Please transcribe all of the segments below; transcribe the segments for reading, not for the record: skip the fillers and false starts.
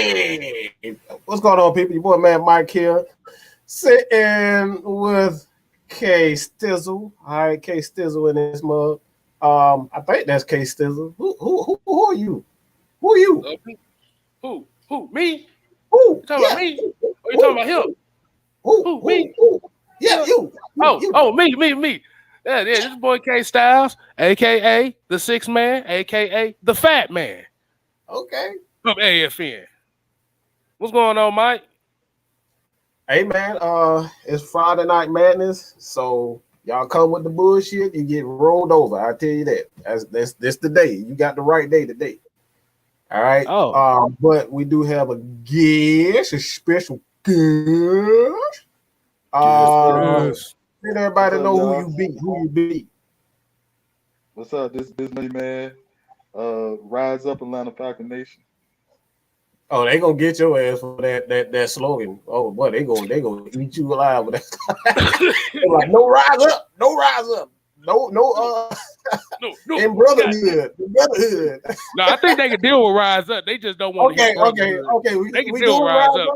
Hey, what's going on, people? Your boy Mad Mike here, sitting with Kstylzz. All right, Kstylzz in this mug. I think that's Kstylzz. Who are you? Who are you? Who? Me? Who? You talking about me? Or you talking about him? Who? Me? Yeah, you. Me. Yeah, this boy Kstylzz, aka the 6 man, aka the fat man. Okay. From AFN. What's going on, Mike? Hey man, it's Friday Night Madness, so y'all come with the bullshit, you get rolled over. I tell you that. That's the day. You got the right day today. All right. But we do have a guest, a special guest. Let everybody know who you be. What's up? This money man. Rise up, Atlanta Falcons Nation. Oh, they gonna get your ass for that slogan. Oh boy, they gonna eat you alive with that. Like, no rise up, no in brotherhood. No, I think they can deal with rise up. They just don't want to. Okay. They can deal with rise up.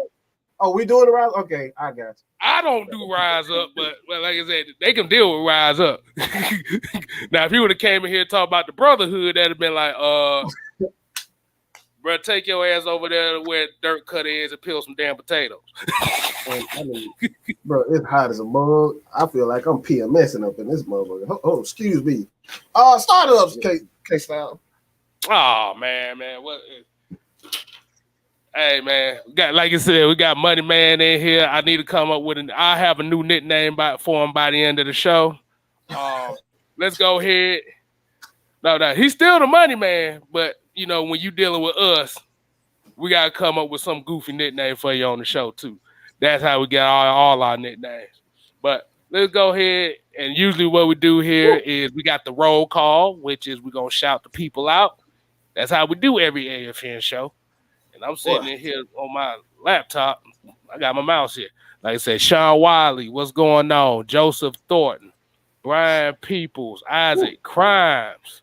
Oh, we doing the rise? Okay, I got you. I don't do rise up, but like I said, they can deal with rise up. Now, if you would have came in here and talked about the brotherhood, that'd have been like, bro, take your ass over there where dirt cut is and peel some damn potatoes. Bro, it's hot as a mug. I feel like I'm PMSing up in this motherfucker. Oh, excuse me. Startups, Kstylzz. Oh man, what? Hey man, like you said, we got Money Man in here. I need to come up with I have a new nickname for him by the end of the show. Let's go ahead. No, he's still the Money Man, but you know when you dealing with us, we gotta come up with some goofy nickname for you on the show too. That's how we get all our nicknames. But let's go ahead, and usually what we do here is we got the roll call, which is we're gonna shout the people out. That's how we do every AFN show. And I'm sitting in here on my laptop. I got my mouse here. Like I said, Sean Wiley, what's going on? Joseph Thornton, Brian Peoples, Isaac Crimes,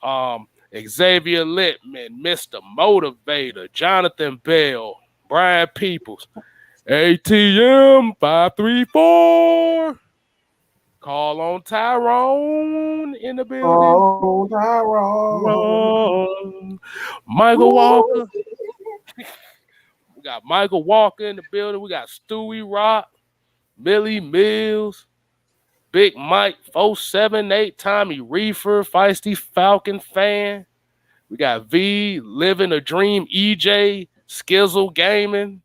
Xavier Littman, Mr. Motivator, Jonathan Bell, Brian Peoples, ATM 534. Call on Tyrone in the building. Oh, Tyrone. Michael Walker. We got Michael Walker in the building. We got Stewie Rock, Millie Mills, Big Mike 478, Tommy Reefer, Feisty Falcon fan. We got V, Living a Dream, EJ, Skizzle Gaming,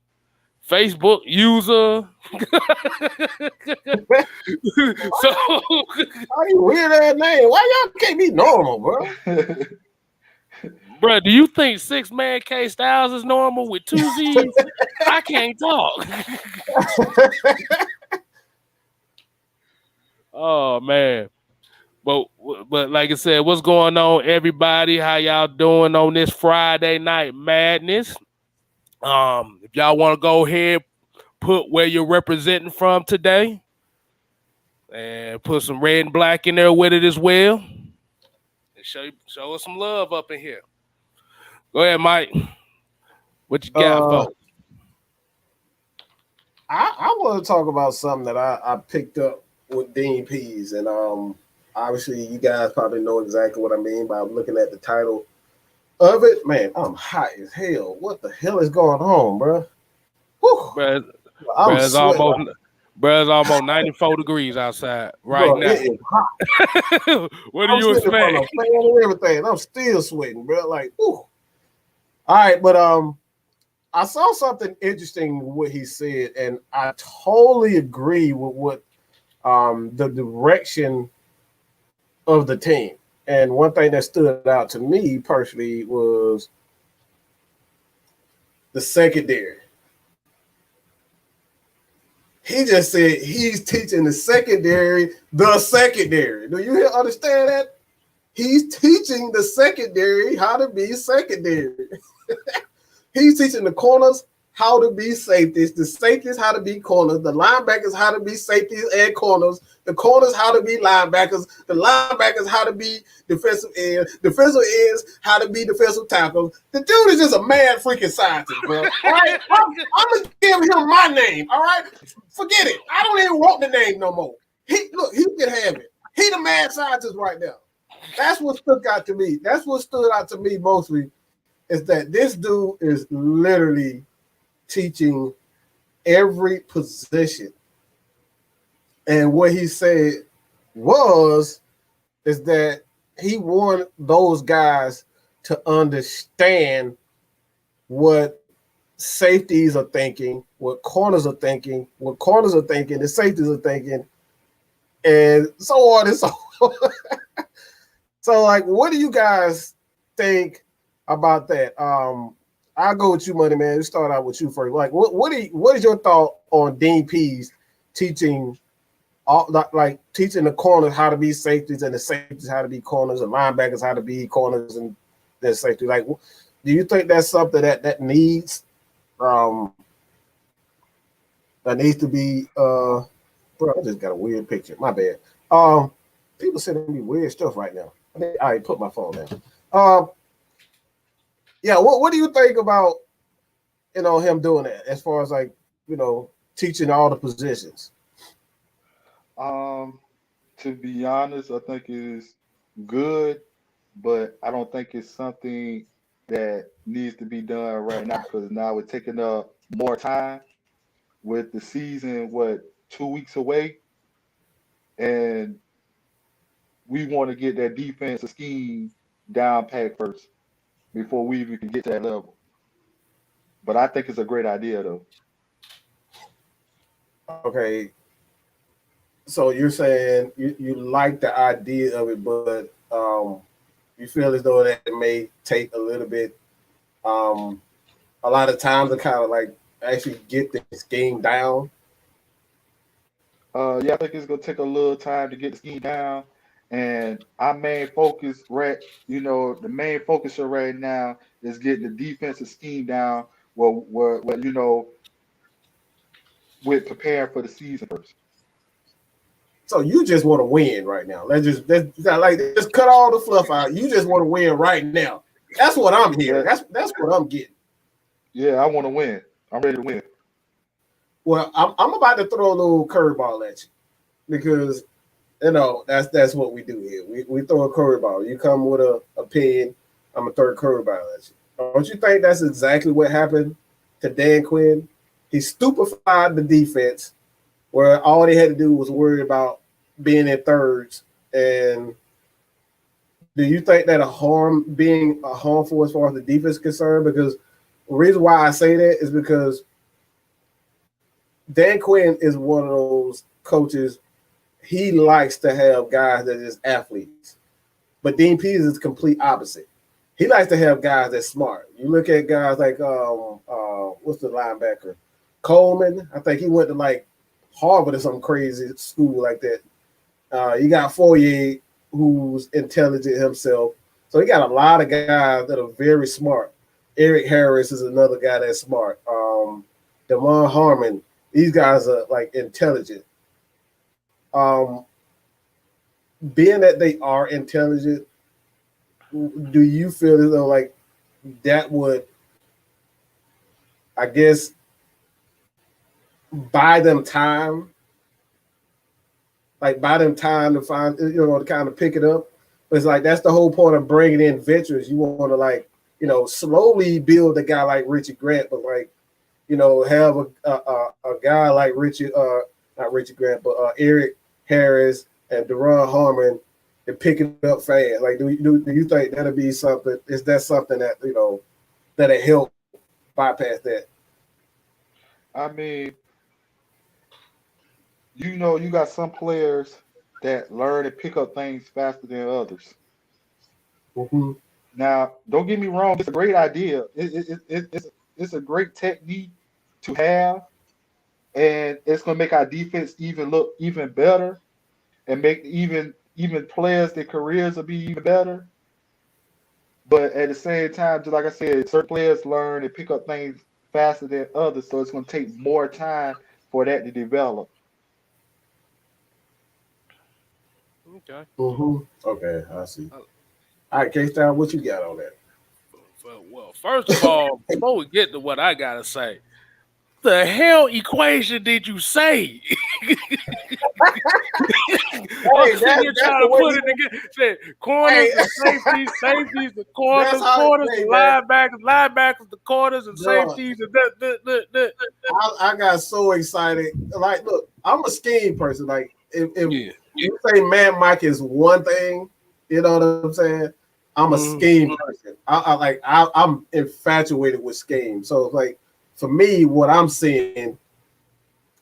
Facebook user. So, how you weird ass name? Why y'all can't be normal, bro? Bro, do you think 6 man Kstylzz is normal with 2 Z's? I can't talk. Oh man. But like I said, what's going on, everybody? How y'all doing on this Friday Night Madness? If y'all want to go ahead, put where you're representing from today, and put some red and black in there with it as well, and show us some love up in here. Go ahead, Mike. What you got, folks? I want to talk about something that I picked up with Dean Pease, and obviously you guys probably know exactly what I mean by looking at the title of it. Man, I'm hot as hell. What the hell is going on, bro? It's almost 94 degrees outside now. It is hot. What do you expect? And everything. I'm still sweating, bro. Like, whew. All right, but I saw something interesting with what he said, and I totally agree with what the direction of the team. And one thing that stood out to me personally was the secondary. He just said he's teaching the secondary. Do you understand that? He's teaching the secondary how to be secondary. He's teaching the corners how to be safeties, the safeties how to be corners, the linebackers how to be safeties and corners, the corners how to be linebackers, the linebackers how to be defensive ends how to be defensive tackles. The dude is just a mad freaking scientist, bro. All right, I'm gonna give him my name. All right, forget it. I don't even want the name no more. He can have it. He the mad scientist right now. That's what stuck out to me. That's what stood out to me mostly, is that this dude is literally teaching every position. And what he said is that he wanted those guys to understand what safeties are thinking, what corners are thinking, the safeties are thinking, and so on and so on. So, like, what do you guys think about that? I'll go with you, Money Man. Let's start out with you first. Like, what is your thought on Dean Pease teaching teaching the corners how to be safeties and the safeties how to be corners and linebackers how to be corners and then safety? Like, do you think that's something that needs to be bro, I just got a weird picture. My bad. People sending me weird stuff right now. I put my phone down. Yeah, what do you think about him doing that as far as like teaching all the positions? To be honest, I think it's good, but I don't think it's something that needs to be done right now because now we're taking up more time with the season, 2 weeks away, and we want to get that defensive scheme down pat first before we even can get to that level. But I think it's a great idea, though. Okay. So you're saying you like the idea of it, but you feel as though that it may take a little bit, a lot of time to kind of like actually get this game down? Yeah, I think it's going to take a little time to get the scheme down. And our main focus, the main focus right now is getting the defensive scheme down. With preparing for the season first. So you just want to win right now. Let's cut all the fluff out. You just want to win right now. That's what I'm hearing. Yeah. That's what I'm getting. Yeah, I want to win. I'm ready to win. Well, I'm about to throw a little curveball at you because that's what we do here. We throw a curveball. You come with a opinion, I'm gonna throw a curveball at you. Don't you think that's exactly what happened to Dan Quinn? He stupefied the defense where all they had to do was worry about being in thirds. And do you think that being harmful as far as the defense is concerned? Because the reason why I say that is because Dan Quinn is one of those coaches. He likes to have guys that are just athletes. But Dean Pease is the complete opposite. He likes to have guys that's smart. You look at guys like what's the linebacker? Coleman. I think he went to like Harvard or some crazy school like that. You got Fourier, who's intelligent himself. So he got a lot of guys that are very smart. Eric Harris is another guy that's smart. Devon Harmon. These guys are like intelligent. Being that they are intelligent, do you feel as though like that would, I guess, buy them time to find, to kind of pick it up? But it's like that's the whole point of bringing in veterans. You want to like, slowly build a guy like Richard Grant, but like, have a guy like not Richard Grant, but Eric Harris and Deron Harmon and pick it up fast. Like, do you think that'll be something? Is that something that that'll help bypass that? I mean, you got some players that learn and pick up things faster than others. Mm-hmm. Now, don't get me wrong; it's a great idea. It's a great technique to have, and it's going to make our defense look even better, and make even players their careers will be even better. But at the same time, just like I said, certain players learn and pick up things faster than others, so it's going to take more time for that to develop. Okay. Okay, I see. All right, Kstylzz, what you got on that? Well, first of all, before we get to what I gotta say, the hell equation did you say? Hey, you're trying to put it together. Said corners and safeties, the corners, linebackers, the corners and safeties. And I got so excited. Like, look, I'm a scheme person. Like, if you say Mad Mike is one thing, you know what I'm saying? I'm a scheme person. I'm infatuated with scheme. So like for me, what I'm seeing,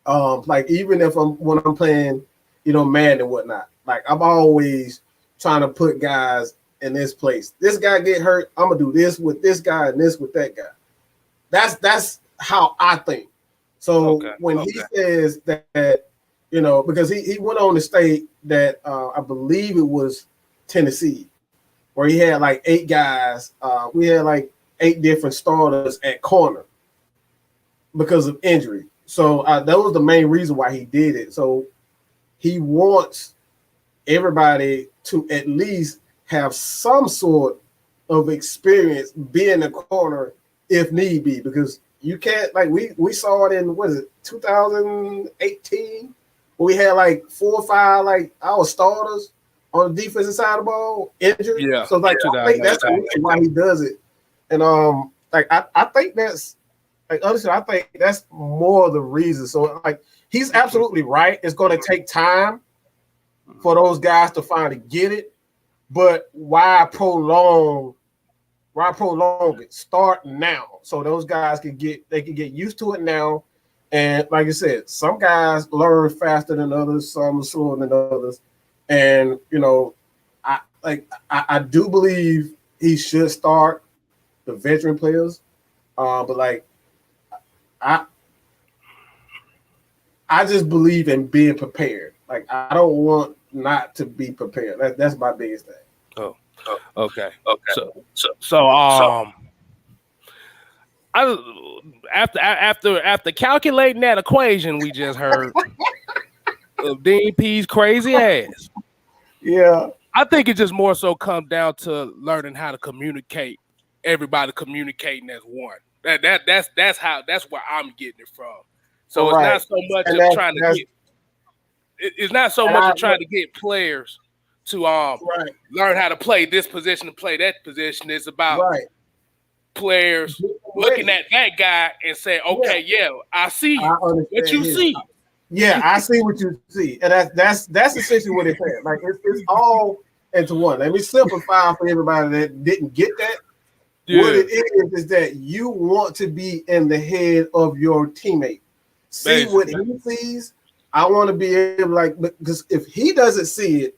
like even when I'm playing, Madden and whatnot, like I'm always trying to put guys in this place. This guy get hurt, I'm gonna do this with this guy and this with that guy. That's how I think. So when he says that, because he went on to state that I believe it was Tennessee, where he had like 8 guys. We had like 8 different starters at corner because of injury. So that was the main reason why he did it. So he wants everybody to at least have some sort of experience being a corner if need be, because you can't, like we saw it in 2018, where we had like 4 or 5 like our starters on the defensive side of the ball injured. Yeah. So like I think that's the reason why he does it. And like I think that's like honestly, I think that's more the reason. So like he's absolutely right. It's gonna take time for those guys to finally get it. But why prolong it? Start now. So those guys can get used to it now. And like I said, some guys learn faster than others, some are slower than others. And I do believe he should start the veteran players, but like I just believe in being prepared. Like I don't want not to be prepared. That's my biggest thing. Oh, okay. So after calculating that equation we just heard of DP's crazy ass. Yeah. I think it just more so comes down to learning how to communicate. Everybody communicating as one. That's where I'm getting it from. So it's not so much of trying to get. It's not so much of trying to get players to learn how to play this position and play that position. It's about players looking at that guy and saying, "Okay, I see you. What you see." Yeah, I see what you see, and that's essentially what it's saying. Like it's all into one. Let me simplify for everybody that didn't get that. Yeah. What it is that you want to be in the head of your teammate. See what he sees. I want to be able because if he doesn't see it,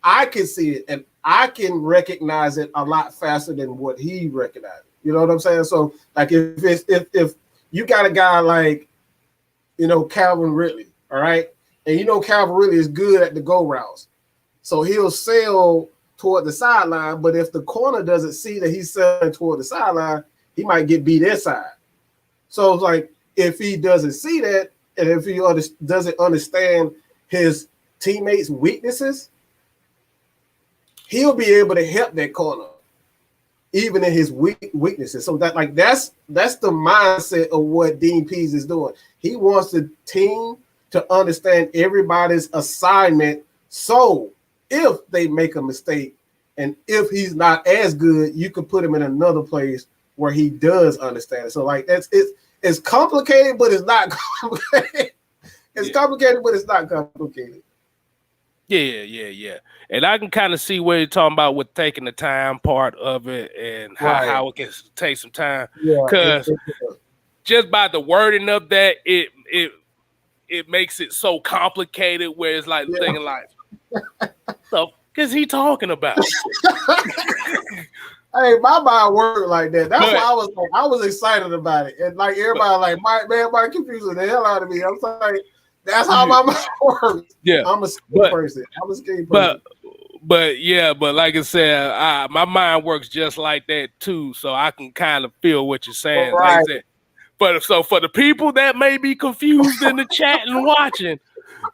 I can see it and I can recognize it a lot faster than what he recognizes. You know what I'm saying? So like if you got a guy like Calvin Ridley, all right, and Calvin Ridley is good at the go routes, so he'll sail toward the sideline. But if the corner doesn't see that he's sailing toward the sideline, he might get beat inside. So it's like if he doesn't see that, and if he doesn't understand his teammates' weaknesses, he'll be able to help that corner, even in his weaknesses. So that's the mindset of what Dean Pease is doing. He wants the team to understand everybody's assignment. So if they make a mistake and if he's not as good, you can put him in another place where he does understand it. So like it's complicated, but it's not complicated. It's complicated, but it's not complicated. Yeah. And I can kind of see where you're talking about with taking the time part of it and how it can take some time. Because just by the wording of that, it makes it so complicated where it's like thinking like, so because he talking about? Hey, my mind worked like that. That's why I was excited about it. And like everybody like, Mike confusing the hell out of me. I'm like, that's how my mind works. Yeah. I'm a scheme person. But like I said, my mind works just like that too. So I can kind of feel what you're saying. Right. Like I said, So for the people that may be confused in the chat and watching,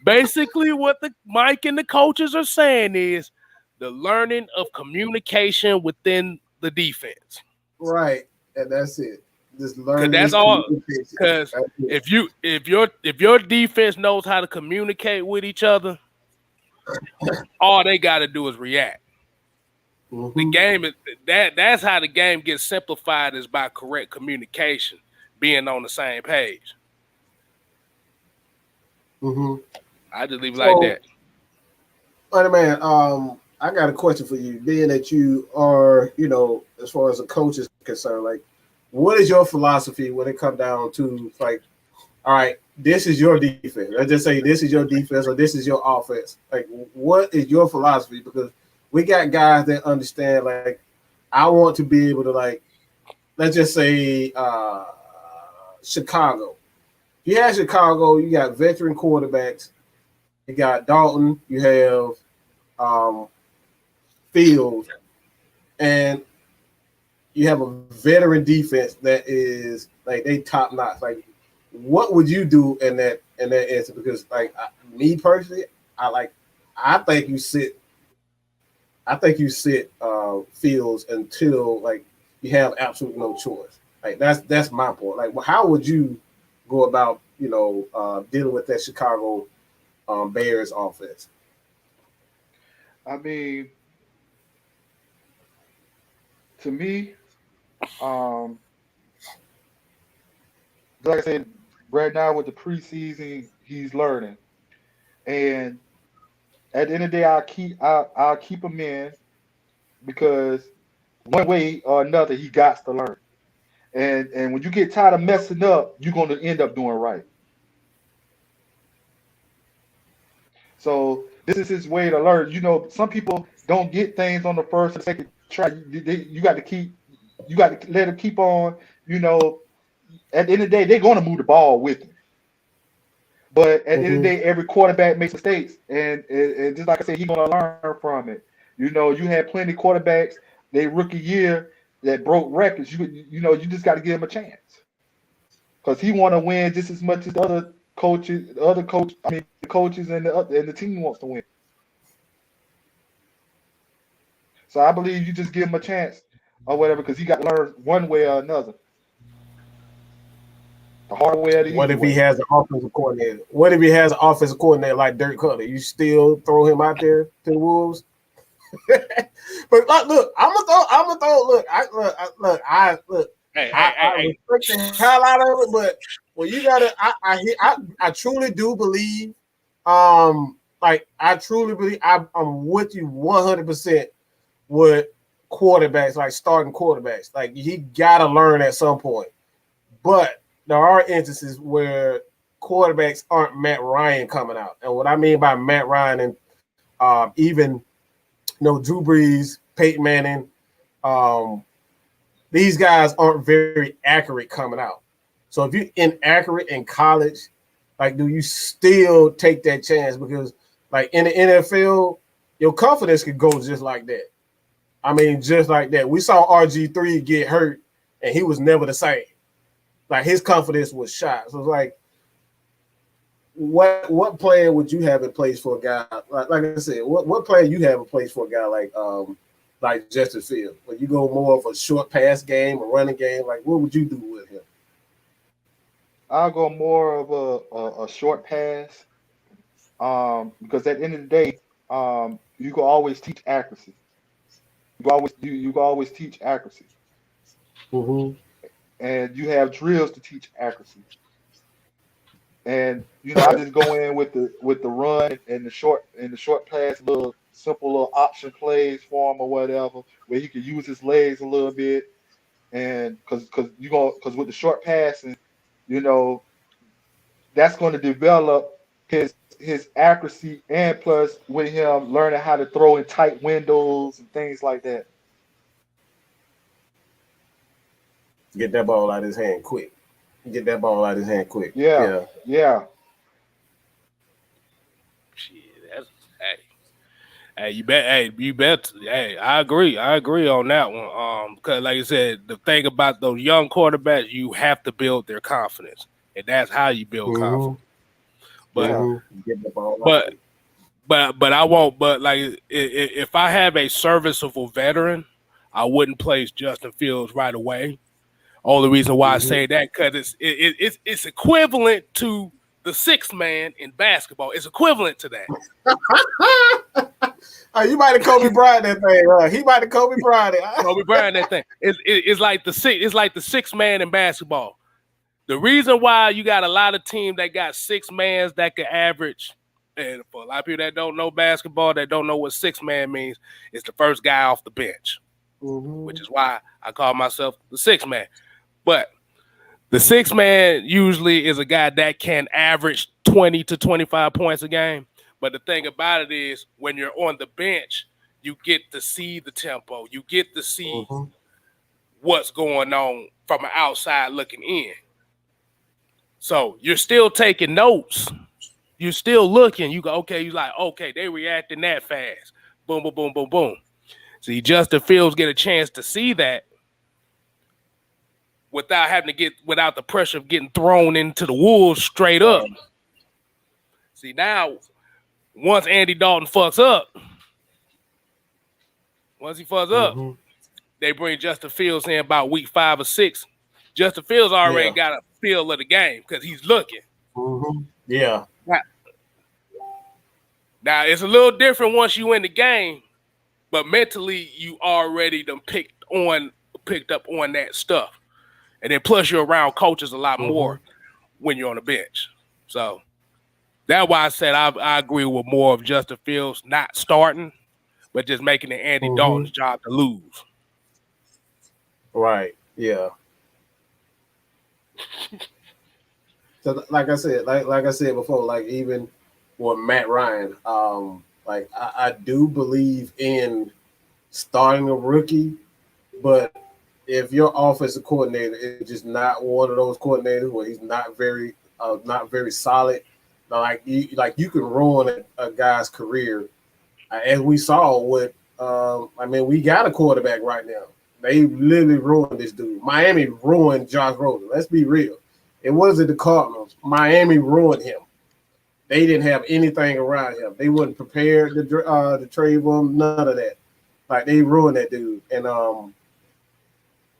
basically what the Mike and the coaches are saying is the learning of communication within the defense. Right, and that's it. Just Because learn. that's all. Because if your defense knows how to communicate with each other, all they got to do is react. The game is that's how the game gets simplified, is by correct communication, being on the same page. I just leave it like that. Man, I got a question for you. Being that you are, as far as a coach is concerned, like, what is your philosophy when it comes down to, like, all right, this is your defense. Let's just say this is your defense or this is your offense. Like, what is your philosophy? Because we got guys that understand, like, I want to be able to, like, let's just say Chicago. If you have Chicago, you got veteran quarterbacks. You got Dalton. You have Fields. And you have a veteran defense that is, like, they top notch. Like, what would you do in that answer? Because, like, me personally, I think you sit Fields until, like, you have absolutely no choice. Like, that's my point. Like, well, how would you go about, dealing with that Chicago Bears offense? I mean, to me, like I said, right now with the preseason, he's learning, and at the end of the day, I'll keep him in, because one way or another he got to learn, and when you get tired of messing up, you're going to end up doing right. So this is his way to learn. Some people don't get things on the first and second try. You got to let him keep on. At the end of the day, they're going to move the ball with him. But at the end of the day, every quarterback makes mistakes, and just like I said, he's going to learn from it. You had plenty of quarterbacks their rookie year that broke records. You just got to give him a chance, because he want to win just as much as the other coaches. The coaches and the team wants to win. So I believe you just give him a chance or whatever, because he got to learn one way or another. The hard way or the easy way. What if he has an offensive coordinator? What if he has an offensive coordinator like Dirk Cutter? You still throw him out there to the Wolves? But look, I'm gonna throw. Look, I respect the hell out of it. But well, you gotta. I truly do believe. I truly believe. I'm with you 100% with quarterbacks, like starting quarterbacks. Like, he gotta learn at some point. But there are instances where quarterbacks aren't Matt Ryan coming out. And what I mean by Matt Ryan and even Drew Brees, Peyton Manning, these guys aren't very accurate coming out. So if you're inaccurate in college, like, do you still take that chance? Because, like, in the NFL, your confidence could go just like that. I mean, just like that. We saw RG3 get hurt, and he was never the same. Like, his confidence was shot. So it's like, what plan would you have in place for a guy? Like I said, what plan you have in place for a guy like Justin Fields? When you go more of a short pass game, a running game, like, what would you do with him? I'll go more of a short pass, because at the end of the day, you can always teach accuracy. You can always teach accuracy. And you have drills to teach accuracy. And I just go in with the run and the short pass, little simple little option plays for him or whatever, where he can use his legs a little bit. And because with the short passing, that's going to develop his accuracy, and plus with him learning how to throw in tight windows and things like that. Get that ball out of his hand quick. Yeah. Shit, Hey, you bet. Hey, I agree. I agree on that one. Because like I said, the thing about those young quarterbacks, you have to build their confidence, and that's how you build confidence. But, but I won't. But like, if I have a serviceable veteran, I wouldn't place Justin Fields right away. Only reason why I say that because it's equivalent to the sixth man in basketball. It's equivalent to that. Oh, you might have Kobe Bryant that thing, right? He might have Kobe Bryant it. Kobe Bryant that thing. It's like the sixth man in basketball. The reason why you got a lot of teams that got six mans that can average, and for a lot of people that don't know basketball, that don't know what six man means, it's the first guy off the bench, which is why I call myself the sixth man. But the sixth man usually is a guy that can average 20 to 25 points a game. But the thing about it is when you're on the bench, you get to see the tempo. You get to see what's going on from an outside looking in. So you're still taking notes. You're still looking. You go, okay, you're like, okay, they reacting that fast. Boom, boom, boom, boom, boom. See, Justin Fields get a chance to see that without the pressure of getting thrown into the wolves straight up. See, now, once Andy Dalton fucks up, they bring Justin Fields in about week 5 or 6. Justin Fields already got a feel of the game because he's looking. Yeah. Now, it's a little different once you in the game, but mentally you already done picked up on that stuff. And then plus you're around coaches a lot more when you're on the bench. So that's why I said I agree with more of Justin Fields not starting, but just making it Andy Dalton's job to lose. Right. Yeah. So like I said before, like even with Matt Ryan, like I do believe in starting a rookie, but if your offensive coordinator is just not one of those coordinators where he's not very solid, like you can ruin a guy's career, as we saw with. We got a quarterback right now. They literally ruined this dude. Miami ruined Josh Rosen. Let's be real. It wasn't the Cardinals. Miami ruined him. They didn't have anything around him. They wasn't prepared to trade for him. None of that. Like they ruined that dude. And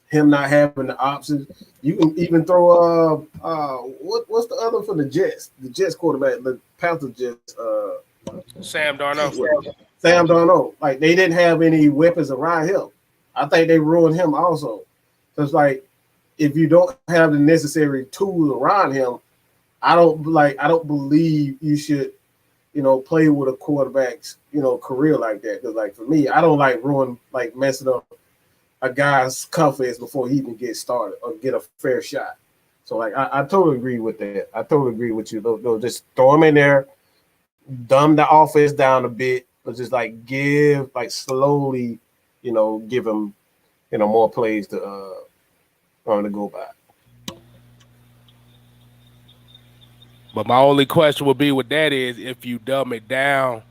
him not having the options. You can even throw what's the other for the Jets? The Jets quarterback, the Panthers Jets. Sam Darnold. Sam Darnold. Like they didn't have any weapons around him. I think they ruined him also. So it's like if you don't have the necessary tools around him, I don't believe you should, play with a quarterback's, career like that. Because like for me, I don't like messing up a guy's confidence before he even gets started or get a fair shot. So like I totally agree with that. I totally agree with you. They'll just throw him in there, dumb the offense down a bit, but just like give slowly, give him, more plays to go by. But my only question would be with that is if you dumb it down,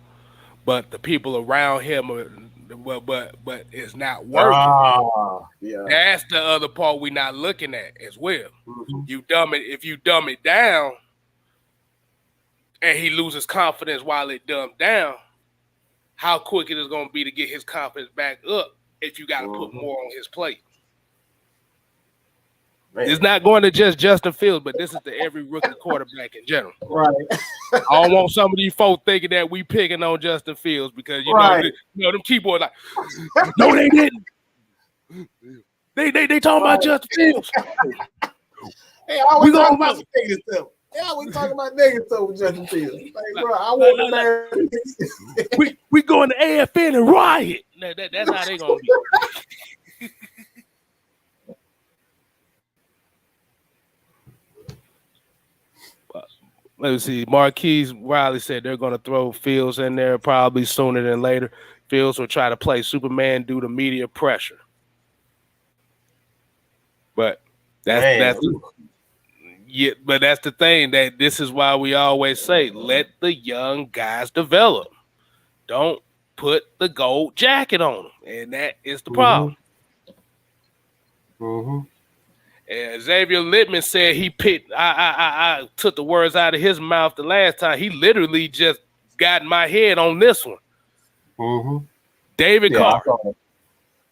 but the people around him but it's not working. That's the other part we're not looking at as well. If you dumb it down and he loses confidence while it dumbed down, how quick it is going to be to get his confidence back up if you got to put more on his plate. Man. It's not going to just Justin Fields, but this is to every rookie quarterback in general. Right. I don't want some of these folks thinking that we picking on Justin Fields because them keyboards like, no, they didn't. They talking about Justin Fields. Hey, I always talking about negative stuff. Yeah, we talking about negative stuff with Justin Fields. Like, bro, I want the man. We going to AFN and riot. That's how they gonna be. Let me see. Marquise Riley said they're going to throw Fields in there probably sooner than later. Fields will try to play Superman due to media pressure. But that's the thing that this is why we always say let the young guys develop. Don't put the gold jacket on him, and that is the problem. And Xavier Littman said he picked. I took the words out of his mouth the last time. He literally just got in my head on this one. David Carr.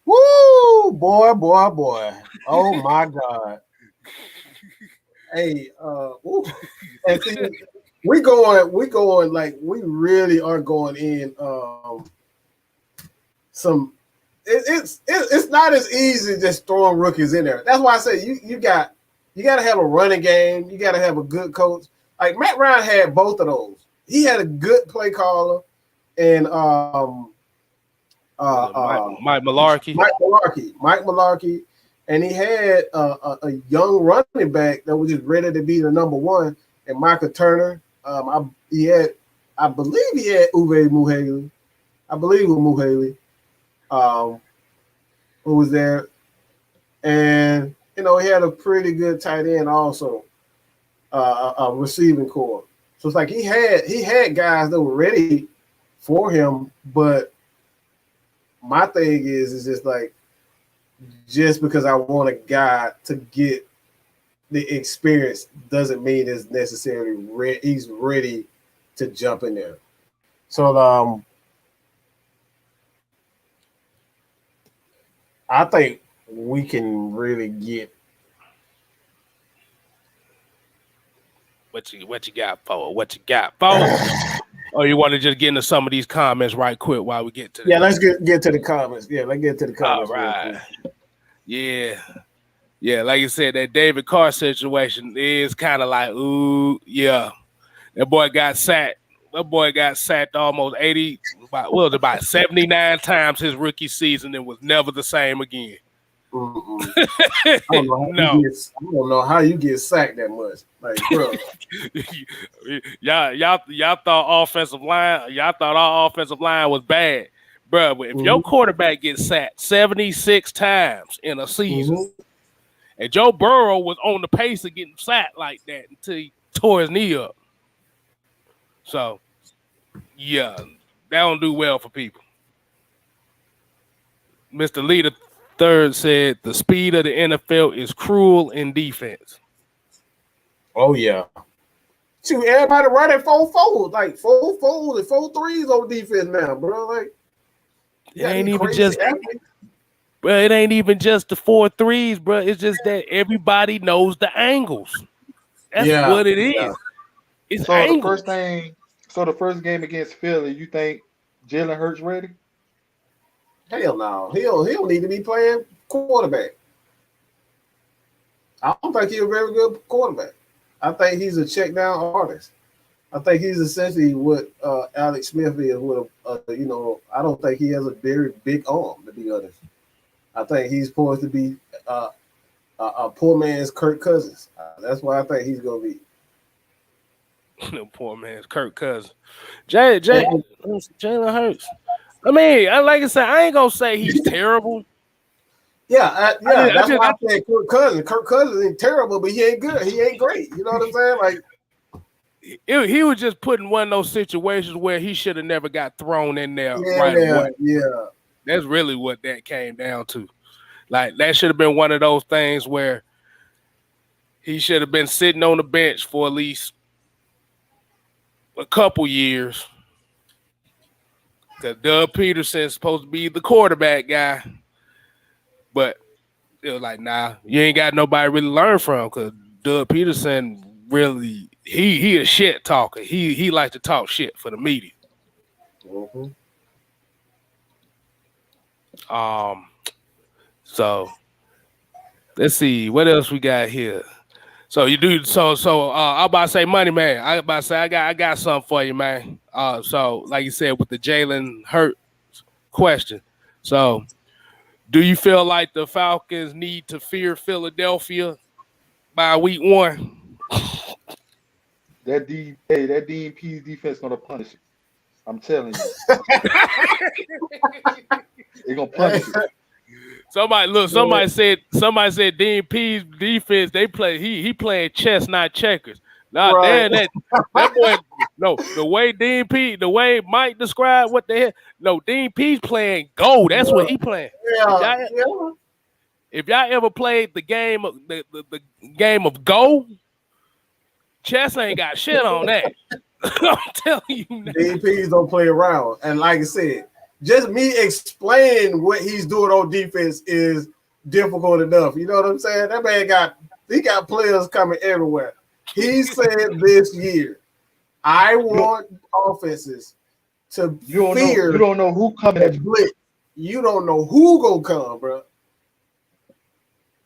Woo, boy. Oh my God. Hey, and see, we going like we really are going in it's not as easy just throwing rookies in there. That's why I say you got to have a running game. You got to have a good coach. Like Matt Ryan had both of those. He had a good play caller and Mike Mularkey. And he had a young running back that was just ready to be the number one. And Michael Turner, I believe he had Uwe Muhaley. I believe it was Muhaley. Who was there, and he had a pretty good tight end also, a receiving core. So it's like he had guys that were ready for him, but my thing is just like just because I want a guy to get the experience doesn't mean it's necessarily he's ready to jump in there. So I think we can really get what you got for? Or you want to just get into some of these comments right quick while we get to let's get to the comments. Yeah, let's get to the comments. All right. Yeah, like you said, that David Carr situation is kind of like, ooh, yeah. That boy got sacked. Almost about 79 times his rookie season and was never the same again. I don't know how you get sacked that much. Like, bro. y'all thought offensive line, our offensive line was bad. Bro, if your quarterback gets sacked 76 times in a season, and Joe Burrow was on the pace of getting sacked like that until he tore his knee up. So, yeah, that don't do well for people. Mr. Lee III said the speed of the NFL is cruel in defense. Oh, yeah. Shoot, everybody running 4-4, like 4-4 and 4-3s on defense now, bro. Like, it ain't even just the 4-3s, bro. It's just that everybody knows the angles. That's what it is. Yeah. It's angles. The first game against Philly, you think Jalen Hurts ready? Hell no. He don't need to be playing quarterback. I don't think he's a very good quarterback. I think he's a check down artist. I think he's essentially what Alex Smith is with I don't think he has a very big arm, to be honest. I think he's supposed to be a poor man's Kirk Cousins. That's why I think he's gonna be. No poor man's Kirk Cousins. Jalen Hurts. I mean, like I said, I ain't gonna say he's terrible. That's why I said Kirk Cousins. Kirk Cousins ain't terrible, but he ain't good. He ain't great. You know what I'm saying? Like he was just put in one of those situations where he should have never got thrown in there away. Yeah. That's really what that came down to. Like that should have been one of those things where he should have been sitting on the bench for at least a couple years. Because Doug Peterson's supposed to be the quarterback guy. But it was like, nah, you ain't got nobody really learn from because Doug Peterson really, he a shit talker. He likes to talk shit for the media. So let's see what else we got here. So you do I'm about to say Money Man. I got something for you, man. So like you said with the Jalen Hurts question. So do you feel like the Falcons need to fear Philadelphia by week 1? That DMP's defense gonna punish it. I'm telling you. They're gonna punish it. Somebody said DMP's defense, they play he playing chess, not checkers. Nah, Right. damn, that boy, no, the way Mike described what the hell, no, Dean P's playing Go. That's what he playing. Yeah, If y'all ever played the game of the game of Go, chess ain't got shit on that. I'm telling you now. DPs don't play around. And like I said, just me explaining what he's doing on defense is difficult enough. You know what I'm saying? That man got players coming everywhere. He said this year, I want offenses to fear. You don't know who coming at you. Blitz. You don't know who gonna come, bro.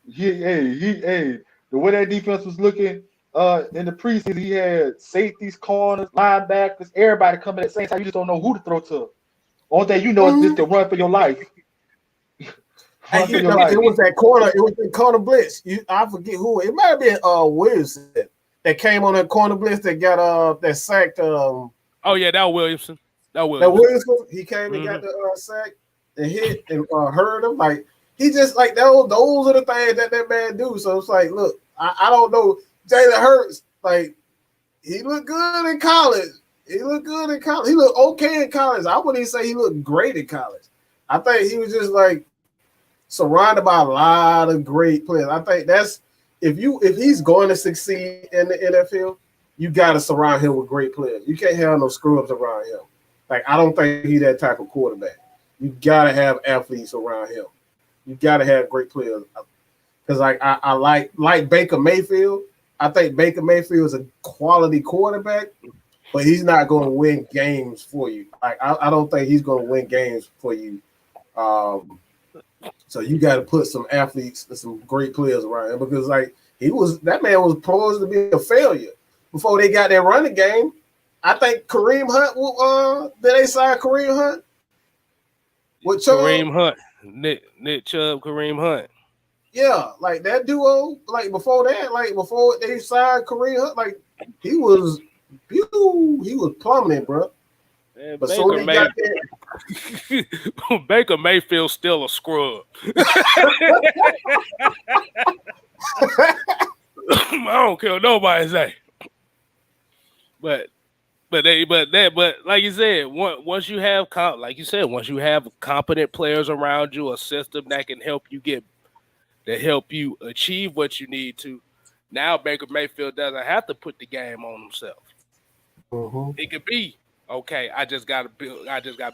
The way that defense was looking in the preseason, he had safeties, corners, linebackers, everybody coming at the same time. You just don't know who to throw to. Only thing you know is just to run for your life. It was that corner. It was the corner blitz. I forget who. It might have been Williamson that came on that corner blitz that got that sacked. Oh yeah, that was Williamson. That Williamson. He came and got the sack and hit and hurt him. Like he just like those are the things that man do. So it's like, look, I don't know. Jalen Hurts, like he looked good in college. He looked okay in college. I wouldn't even say he looked great in college. I think he was just like surrounded by a lot of great players. I think that's if he's going to succeed in the NFL, you got to surround him with great players. You can't have no screw-ups around him. Like I don't think he's that type of quarterback. You got to have athletes around him. You got to have great players. Because like I like Baker Mayfield. I think Baker Mayfield is a quality quarterback, but he's not going to win games for you. Like I don't think he's going to win games for you. So you got to put some athletes and some great players around him because like that man was poised to be a failure before they got that running game. I think Kareem Hunt. Did they sign Kareem Hunt? With Chubb? Kareem Hunt, Nick Chubb, Kareem Hunt. Yeah, like that duo. Like before that, like before they signed Kareem Hunt, like he was plummeting, bro. Man, but so he got there. Baker Mayfield's still a scrub. I don't care what nobody say. But like you said, once you have competent players around you, a system that can help you achieve what you need to. Now Baker Mayfield doesn't have to put the game on himself. Mm-hmm. It could be okay. I just got to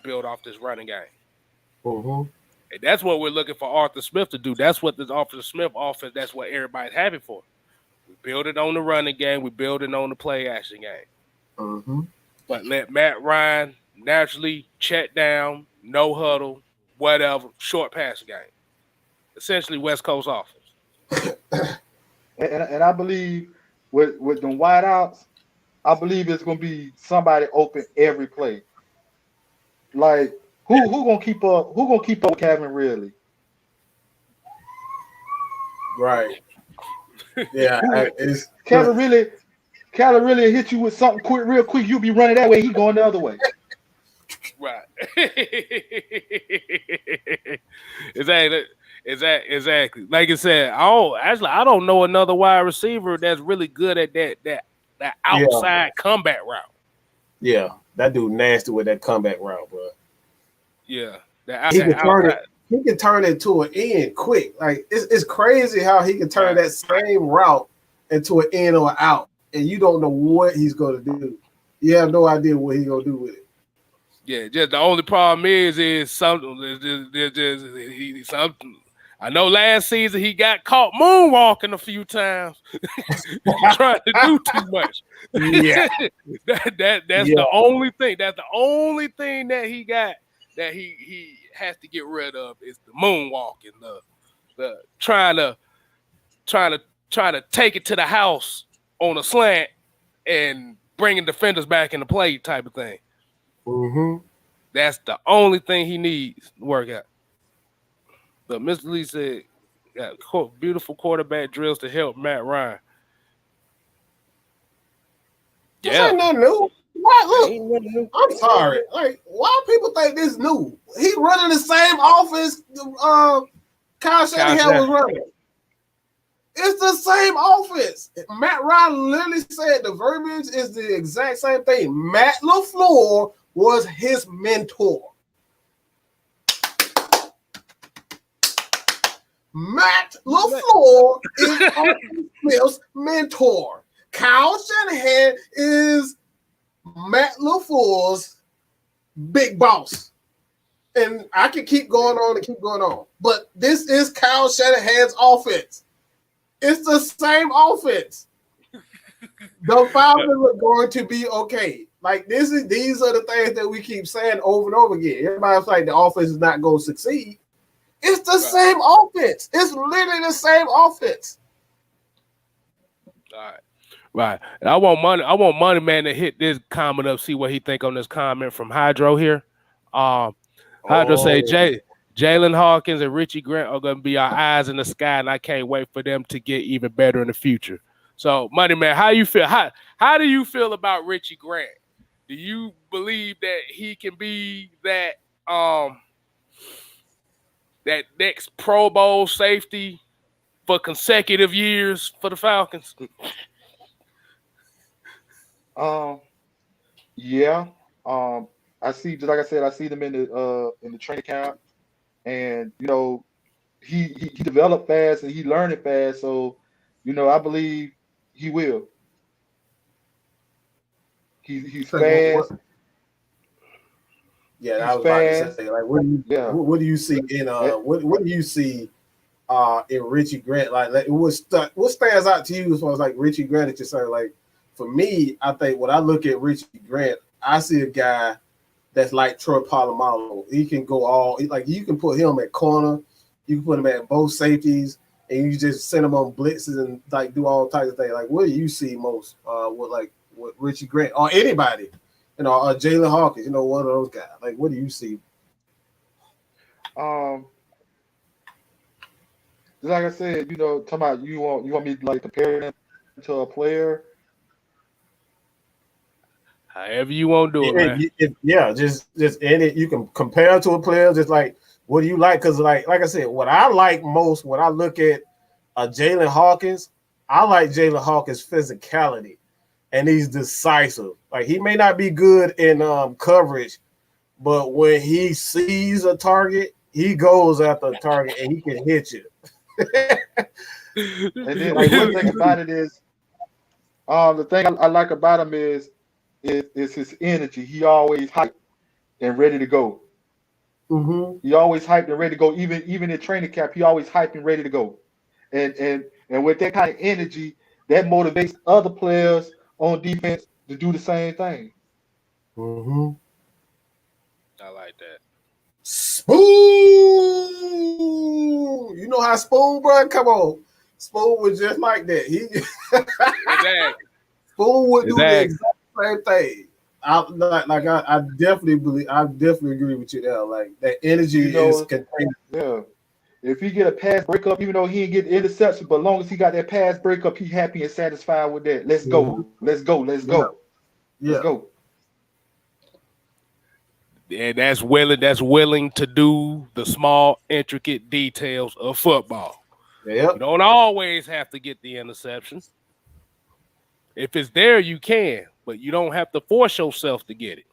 build off this running game. Mm-hmm. And that's what we're looking for Arthur Smith to do. That's what this Arthur Smith offense. That's what everybody's happy for. We build it on the running game. We build it on the play action game. Mm-hmm. But let Matt Ryan naturally check down, no huddle, whatever, short passing game. Essentially West Coast offense. And I believe with the wideouts, I believe it's gonna be somebody open every play. Like who gonna keep up? Who gonna keep up with Calvin Ridley? Right. Yeah. Calvin really hit you with something real quick. You'll be running that way. He going the other way. Right. Exactly. Like I said, I don't know another wide receiver that's really good at that outside comeback route. Yeah, that dude nasty with that comeback route, bro. Yeah, he can turn it to an end quick. Like it's crazy how he can turn that same route into an in or out, and you don't know what he's going to do. You have no idea what he's going to do with it. Yeah, just the only problem is something. I know last season he got caught moonwalking a few times, trying to do too much. Yeah, that's the only thing. That's the only thing that he got that he has to get rid of is the moonwalking, the trying to take it to the house on a slant and bringing defenders back into play type of thing. Mm-hmm. That's the only thing he needs to work out. But Mr. Lee said, got beautiful quarterback drills to help Matt Ryan. Yeah. This ain't nothing new. Why, look, I'm sorry. Like, why people think this new? He running the same offense Kyle Shanahan was running. It's the same offense. Matt Ryan literally said the verbiage is the exact same thing. Matt LaFleur was his mentor. Matt LaFleur is Arthur Smith's mentor. Kyle Shanahan is Matt LaFleur's big boss. And I can keep going on and keep going on. But this is Kyle Shanahan's offense. It's the same offense. The Falcons are going to be okay. Like these are the things that we keep saying over and over again. Everybody's like the offense is not going to succeed. It's the same offense. It's literally the same offense. All right. Right. And I want Money Man to hit this comment up, see what he think on this comment from Hydro here. Hydro say Jalen Hawkins and Richie Grant are going to be our eyes in the sky, and I can't wait for them to get even better in the future. So, Money Man, how you feel? How do you feel about Richie Grant? Do you believe that he can be that that next Pro Bowl safety for consecutive years for the Falcons? Yeah. I see, just like I said, I see them in the training camp, and you know, he developed fast and he learned it fast. So, you know, I believe he will. He's fast. Yeah, I was about to say, like, what do you see in what do you see in Richie Grant? Like what stands out to you as far as like Richie Grant that you're saying? Like, for me, I think when I look at Richie Grant, I see a guy that's like Troy Polamalu. He can go like you can put him at corner, you can put him at both safeties, and you just send him on blitzes and like do all types of things. Like, what do you see most with Richie Grant or anybody? You know, Jalen Hawkins, you know, one of those guys. Like, what do you see? Like I said, you know, talking about you want me to like compare him to a player. However you want to do it, man. Just any you can compare to a player. Just like, what do you like? Because like I said, what I like most when I look at Jalen Hawkins, I like Jalen Hawkins' physicality, and he's decisive. Like, he may not be good in coverage, but when he sees a target, he goes after a target and he can hit you. And then like, one thing about it is, the thing I like about him is his energy. He always hyped and ready to go. Mm-hmm. He always hyped and ready to go. Even in training camp, he always hyped and ready to go. And with that kind of energy, that motivates other players on defense to do the same thing. Mm-hmm. I like that. Spoon! You know how Spoon, bro? Come on. Spoon was just like that. Exactly. Spoon would do the exact same thing. I definitely agree with you there. Like, that energy is contained. Yeah. If he get a pass breakup, even though he didn't get the interception, but as long as he got that pass breakup, he happy and satisfied with that. Let's go. Let's go. Let's go. Yeah. Let's go. And that's willing to do the small, intricate details of football. Yep. You don't always have to get the interception. If it's there, you can, but you don't have to force yourself to get it.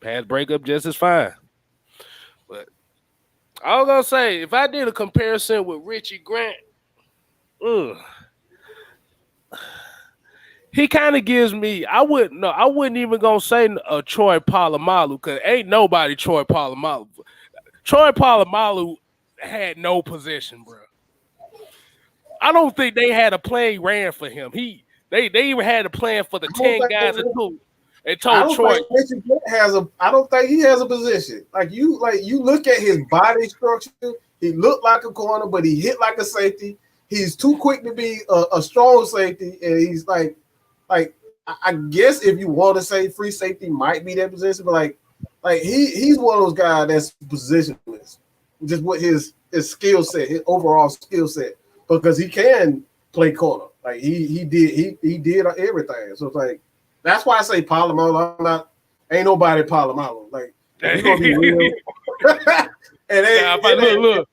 Pass breakup just as fine. But I was gonna say, if I did a comparison with Richie Grant, he kind of gives me. I wouldn't even gonna say a Troy Polamalu, because ain't nobody Troy Polamalu. Troy Polamalu had no position, bro. I don't think they had a play ran for him. They even had a plan for the 10 guys and told Troy. I don't think he has a position. Like you look at his body structure. He looked like a corner, but he hit like a safety. He's too quick to be a strong safety, and he's like I guess if you want to say free safety might be that position, but like he's one of those guys that's positionless, just with his skill set, his overall skill set, because he can play corner. Like he did everything. So it's like, that's why I say Polamalu. Ain't nobody Polamalu. Like, if you're gonna be real, And now, if I look,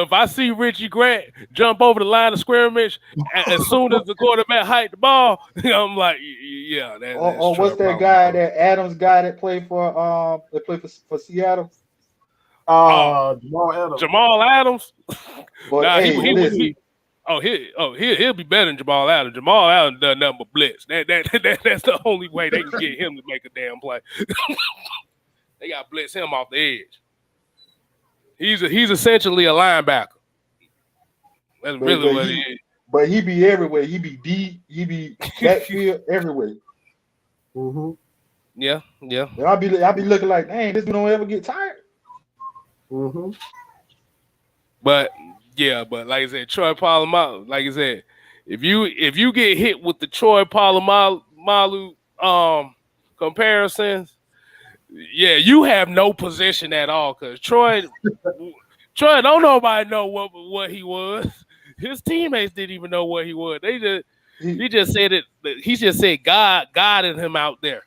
if I see Richie Grant jump over the line of scrimmage as soon as the quarterback hiked the ball, I'm like, yeah, that's or what's that guy, that Adams guy that played for Seattle? Jamal Adams. But nah, hey, he'll be better than Jamal Adams. Jamal Adams done nothing but blitz. That's the only way they can get him to make a damn play. They got to blitz him off the edge. He's essentially a linebacker. That's really what he is. But he be everywhere. He be deep. He be backfield everywhere. Mm-hmm. Yeah. And I'll be looking like, dang, this don't ever get tired. Mm-hmm. But like I said, Troy Polamalu, like I said, if you get hit with the Troy Polamalu comparisons, yeah, you have no position at all, because Troy don't nobody know what he was. His teammates didn't even know what he was. He just said it. He just said God guided him out there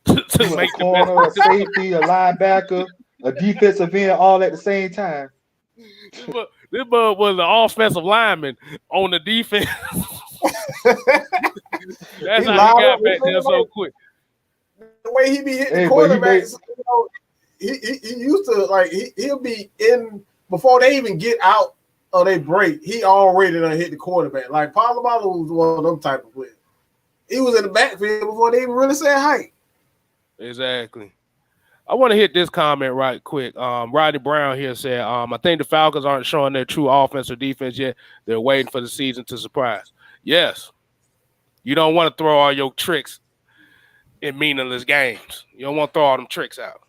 to make a corner, a safety, a linebacker, a defensive end, all at the same time. This bug was an offensive lineman on the defense. That's how he got back there so quick. The way he be hitting quarterbacks, he used to, like, he'll be in before they even get out or they break. He already done hit the quarterback. Like Polamalu was one of them type of players. He was in the backfield before they even really said height. Exactly. I want to hit this comment right quick. Rodney Brown here said, I think the Falcons aren't showing their true offense or defense yet. They're waiting for the season to surprise. Yes. You don't want to throw all your tricks in meaningless games. You don't want to throw all them tricks out.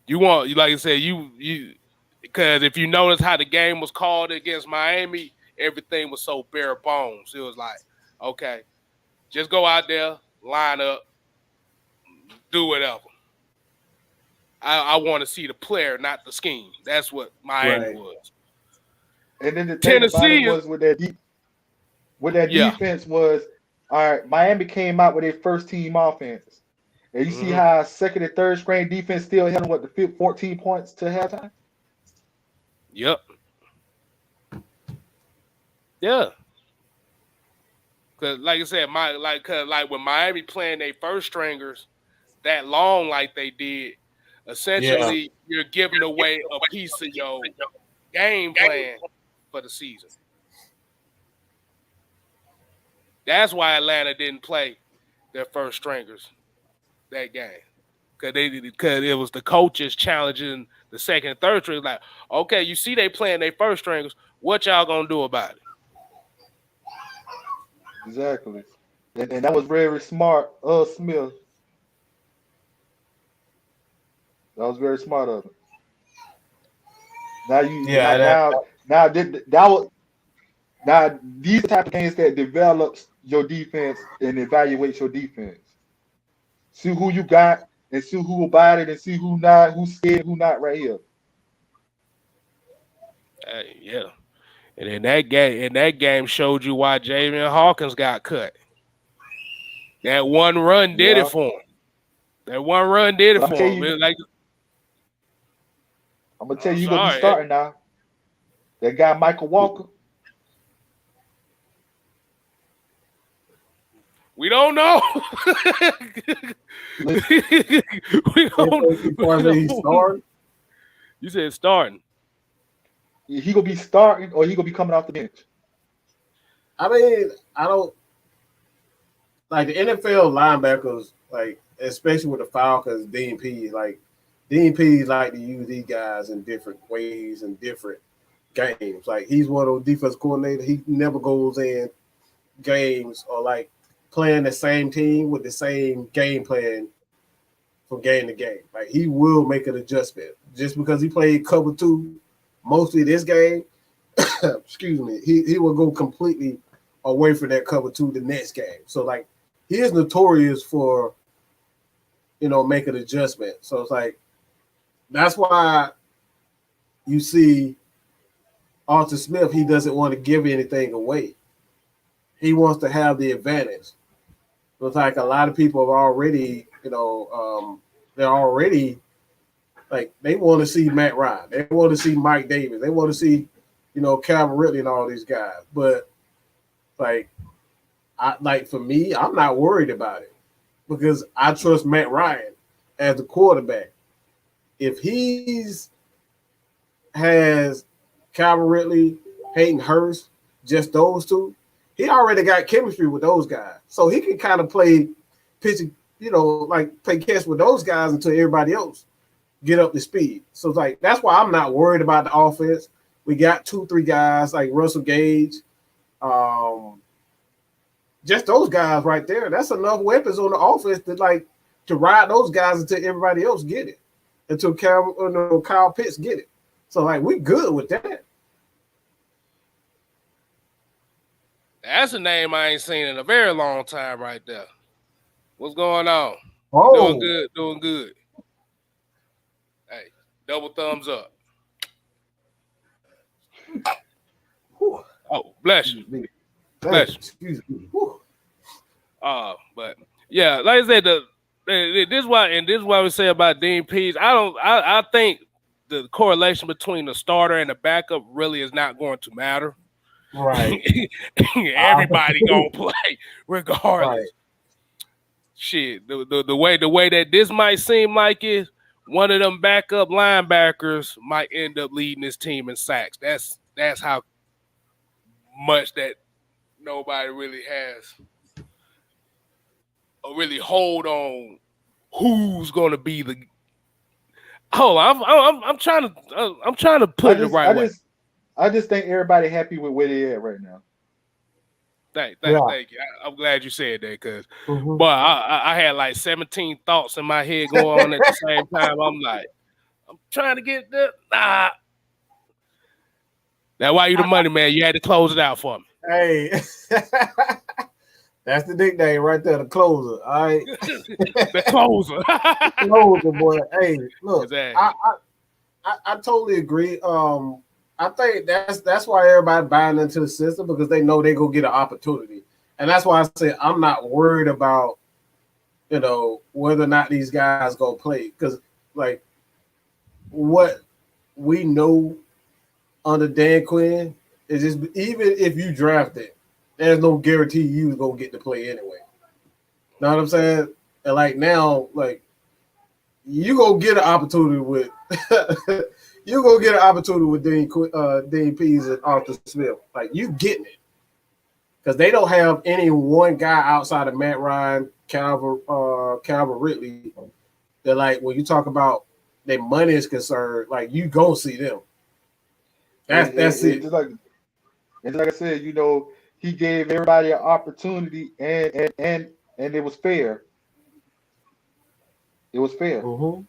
You want, like I said, you because if you notice how the game was called against Miami, everything was so bare bones. It was like, okay, just go out there, line up, do whatever. I want to see the player, not the scheme. That's what Miami was. And then the Tennessee was with that defense was, all right, Miami came out with their first team offense. And you see how second and third string defense still held the 14 points to halftime? Yep. Yeah. Because like I said, when Miami playing their first stringers that long like they did, essentially you're giving away a piece of your game plan for the season. That's why Atlanta didn't play their first stringers that game. Because it was the coaches challenging the second and third stringers. Like, okay, you see they playing their first stringers. What y'all gonna do about it? Exactly. And that was very smart of Smith. That was very smart of him. Now these type of games that develops your defense and evaluates your defense. See who you got and see who about it and see who's scared, who not right here. Yeah. And in that game showed you why Javian Hawkins got cut. That one run did it for him. That one run did it for him. I'm gonna tell you, you're gonna be starting now. That guy Michael Walker. We don't know. We don't know. You said starting. He gonna be starting or he gonna be coming off the bench? I mean, I don't like the NFL linebackers, like especially with the Falcons, DNP, like DNPs like to use these guys in different ways and different games. Like he's one of those defense coordinators. He never goes in games or like playing the same team with the same game plan from game to game. Like he will make an adjustment just because he played cover two mostly this game. Excuse me. He will go completely away from that cover two the next game. So like he is notorious for making an adjustment. So it's like that's why you see Arthur Smith, he doesn't want to give anything away. He wants to have the advantage. It's like a lot of people have already, they're already Like they want to see Matt Ryan, they want to see Mike Davis, they want to see, Calvin Ridley and all these guys. But for me, I'm not worried about it because I trust Matt Ryan as the quarterback. If he's has Calvin Ridley, Hayden Hurst, just those two, he already got chemistry with those guys. So he can kind of play pitching, play catch with those guys until everybody else get up to speed. So it's like that's why I'm not worried about the offense. We got 2-3 guys like Russell Gage, just those guys right there. That's enough weapons on the offense to ride those guys until everybody else get it, until Kyle Pitts get it. So we good with that. That's a name I ain't seen in a very long time right there. What's going on? Oh, doing good. Hey, double thumbs up. Whew. Oh, bless you. Bless you. Excuse me. But yeah, like I said, this is why we say about Dean Pease. I think the correlation between the starter and the backup really is not going to matter. Right. Everybody gonna play regardless. Right. Shit, the way that this might seem like is one of them backup linebackers might end up leading this team in sacks. That's how much that nobody really has a really hold on who's gonna be the. Hold on, I'm trying to put it the right way. I just think everybody happy with where they at right now. Thank you. I'm glad you said that because, but I had like 17 thoughts in my head going on at the same time. I'm like, I'm trying to get that. Nah. That's why you the money man. You had to close it out for me. Hey, that's the nickname right there, the closer. All right, the closer. Closer, boy. Hey, look, exactly. I totally agree. I think that's why everybody buying into the system because they know they go get an opportunity, and that's why I say I'm not worried about whether or not these guys go play because what we know under Dan Quinn is just even if you draft it, there's no guarantee you gonna get to play anyway. Know what I'm saying? And now, you gonna get an opportunity with. You're going to get an opportunity with Dean Pease and Arthur Smith. You getting it. Because they don't have any one guy outside of Matt Ryan, Calvin Ridley. They're when you talk about their money is concerned, you going to see them. That's it. Just like I said, he gave everybody an opportunity and it was fair. It was fair. Mm-hmm.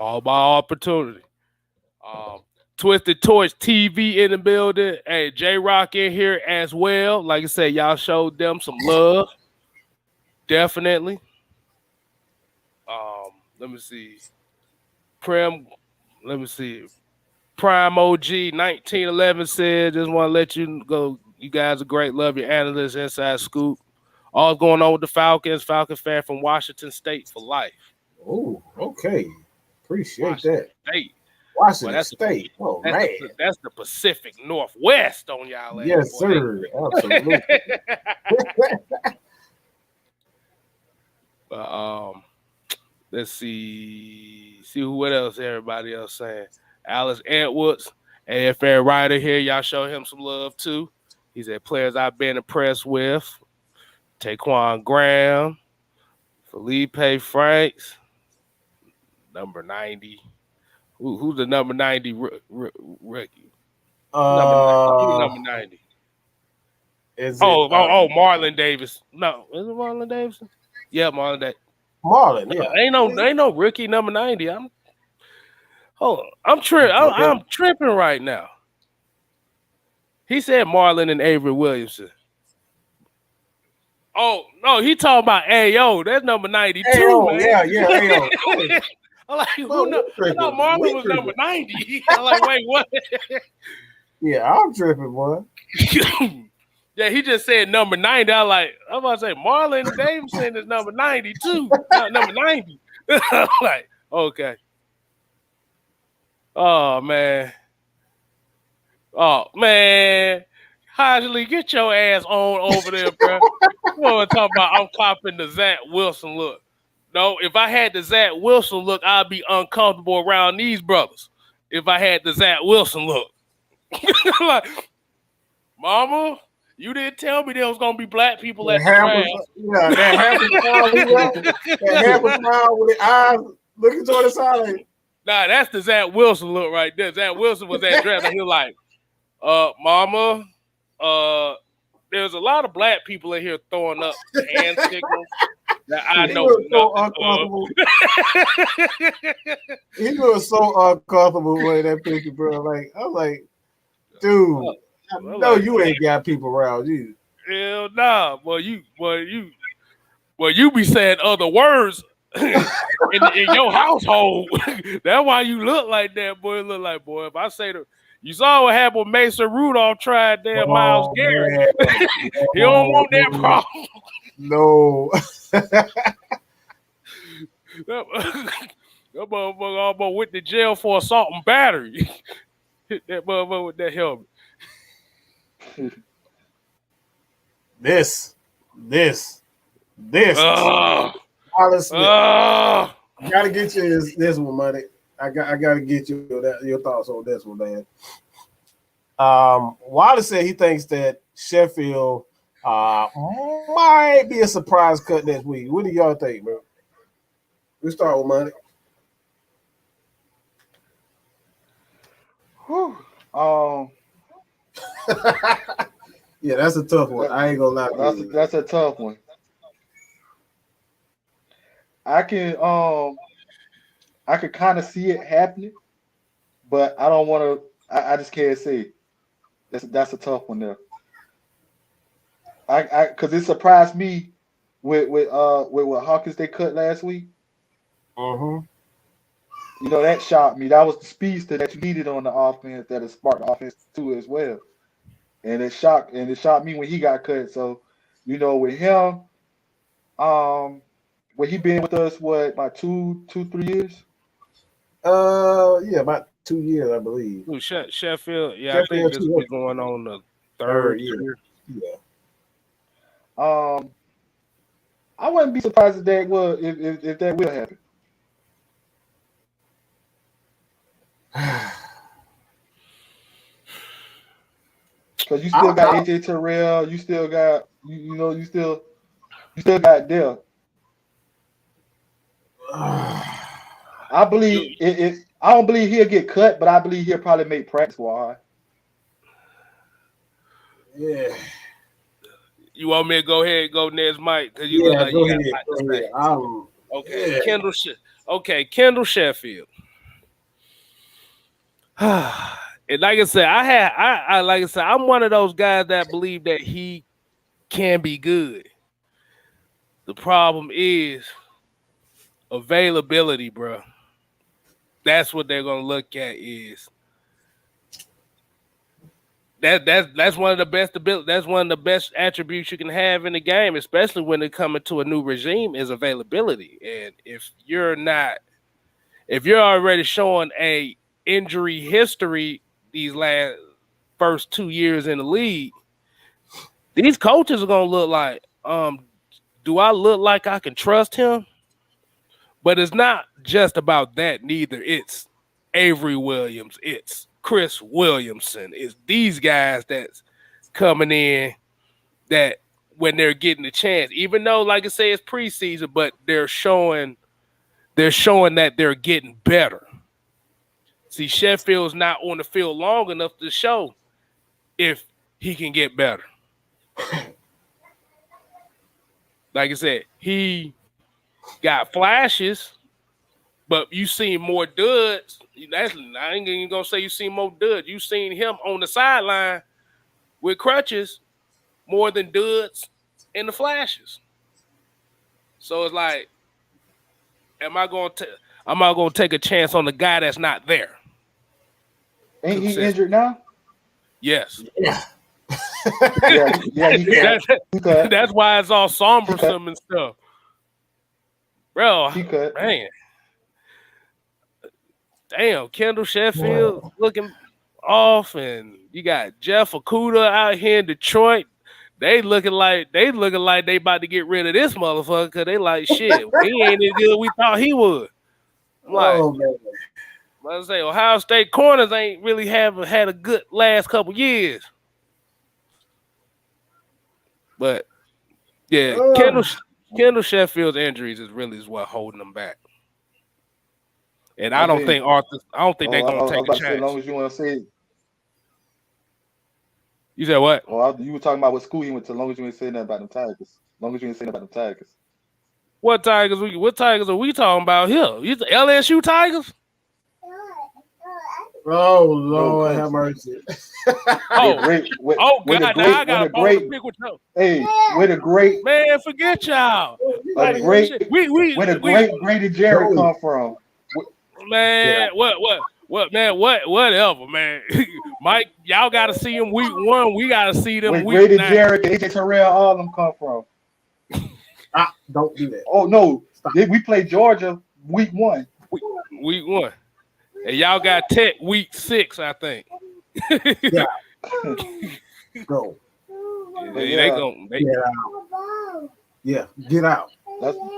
All about opportunity. Twisted Torch TV in the building. Hey, J-Rock in here as well. Like I said, y'all showed them some love. Definitely. Let me see. Prime OG 1911 said, just want to let you go. You guys are great. Love your analysts, inside scoop. All's going on with the Falcons. Falcon fan from Washington State for life. Oh, okay. Appreciate Washington that. State. Washington State. That's the Pacific Northwest on y'all. Yes, sir. Absolutely. Let's see what else everybody else saying. Alice Edwards, AFL writer here. Y'all show him some love too. He said players I've been impressed with. Taquan Graham, Felipe Franks, number 90. Who's the number 90 rookie? Number 90. Marlon Davis. No, is it Marlon Davis? Yeah, Marlon Davis. Marlon, yeah. Ain't no rookie number 90. I'm tripping right now. He said Marlon and Avery Williamson. Oh no, he talking about Ayo. That's number 92. Ayo, man. Yeah, Ayo. I'm like, I thought Marlon was number 90. I'm like, wait, what? Yeah, I'm tripping, boy. Yeah, he just said number 90. I'm about to say Marlon Davidson is number 92, not number 90. I'm like, okay. Oh man. Hodgley, get your ass on over there, bro. You want to talk about I'm copping the Zach Wilson look. No, if I had the Zach Wilson look, I'd be uncomfortable around these brothers. If I had the Zach Wilson look. Like, Mama, you didn't tell me there was going to be black people at the draft. Yeah, that half a smile with the eyes looking toward the side. Like, nah, that's the Zach Wilson look right there. Zach Wilson was at draft, and he was like, Mama, there's a lot of black people in here throwing up hand signals that I know nothing He was so uncomfortable with that picture, bro. Like, I was like, dude, I know you ain't got people around you. Hell nah. Well, you be saying other words in your household. That's why you look like that, boy. Look like, boy, if I say you saw what happened when Mason Rudolph tried there, Myles Garrett. He don't want that problem. No. That motherfucker almost went to jail for assault and battery. Hit that motherfucker with that helmet. This. Gotta get you this one, money. I gotta get you your thoughts on this one, man. Wallace said he thinks that Sheffield might be a surprise cut next week. What do y'all think, bro? We start with money. Yeah, that's a tough one. I ain't gonna lie. That's a tough one. I can kind of see it happening, but I don't want to. I just can't see. That's a tough one there. Because it surprised me with what Hawkins they cut last week. Mm-hmm. You know, that shocked me. That was the speedster that you needed on the offense that has sparked the offense too as well. And it shocked me when he got cut. So, you know, with him, when he been with us, what, about 2-3 years? Yeah, about 2 years, I believe. Ooh, Sheffield, yeah, I think this is going on the third year. Yeah. I wouldn't be surprised if that will happen. Because you still got AJ Terrell, you still got you still got Dell. I believe I don't believe he'll get cut, but I believe he'll probably make practice squad. Yeah. You want me to go ahead and go next, Mike? Because you look like you got a lot to say. Okay, yeah. Kendall Sheffield. And like I said, I'm one of those guys that believe that he can be good. The problem is availability, bro. That's what they're gonna look at. Is that's one of the best ability. That's one of the best attributes you can have in the game, especially when it comes to a new regime, is availability. And if you're already showing a injury history these first 2 years in the league, these coaches are gonna look like, do I look like I can trust him? But it's not just about that neither. It's Avery Williams, it's Chris Williamson, it's these guys that's coming in that when they're getting the chance, even though, like I say, it's preseason, but they're showing that they're getting better. See, Sheffield's not on the field long enough to show if he can get better. Like I said, he got flashes, but you seen more duds. I ain't even gonna say you seen more duds. You seen him on the sideline with crutches more than duds in the flashes. So it's like, am I gonna take a chance on the guy that's not there? Ain't he injured now? Yes. Yeah. That's why it's all sombersome and stuff. Bro, man. Damn, Kendall Sheffield looking off, and you got Jeff Okuda out here in Detroit. They looking like they about to get rid of this motherfucker because they like shit. He ain't as good as we thought he would. I'm like, let's say Ohio State corners ain't really had a good last couple years. But yeah, Kendall Sheffield's injuries is what holding them back. And I don't think they're gonna take a chance. As long as you want to say it. You said what? Well, you were talking about what school he went to. As long as you ain't saying nothing about them Tigers. As long as you ain't saying nothing about them Tigers. What Tigers are we talking about here? You the LSU Tigers? Oh Lord, have mercy. God! Now I got a bone to pick with you. Hey, where the great man, forget y'all. Where the great Grady Jarrett come from? Man, what, man, whatever, man. Mike, y'all got to see him week 1. We got to see them week 9. Where did Jarrett and AJ Terrell, all of them come from? Don't do that. Oh, no. We played Georgia week 1. Week 1. And y'all got Tech week 6, I think. Yeah. Go. Get out.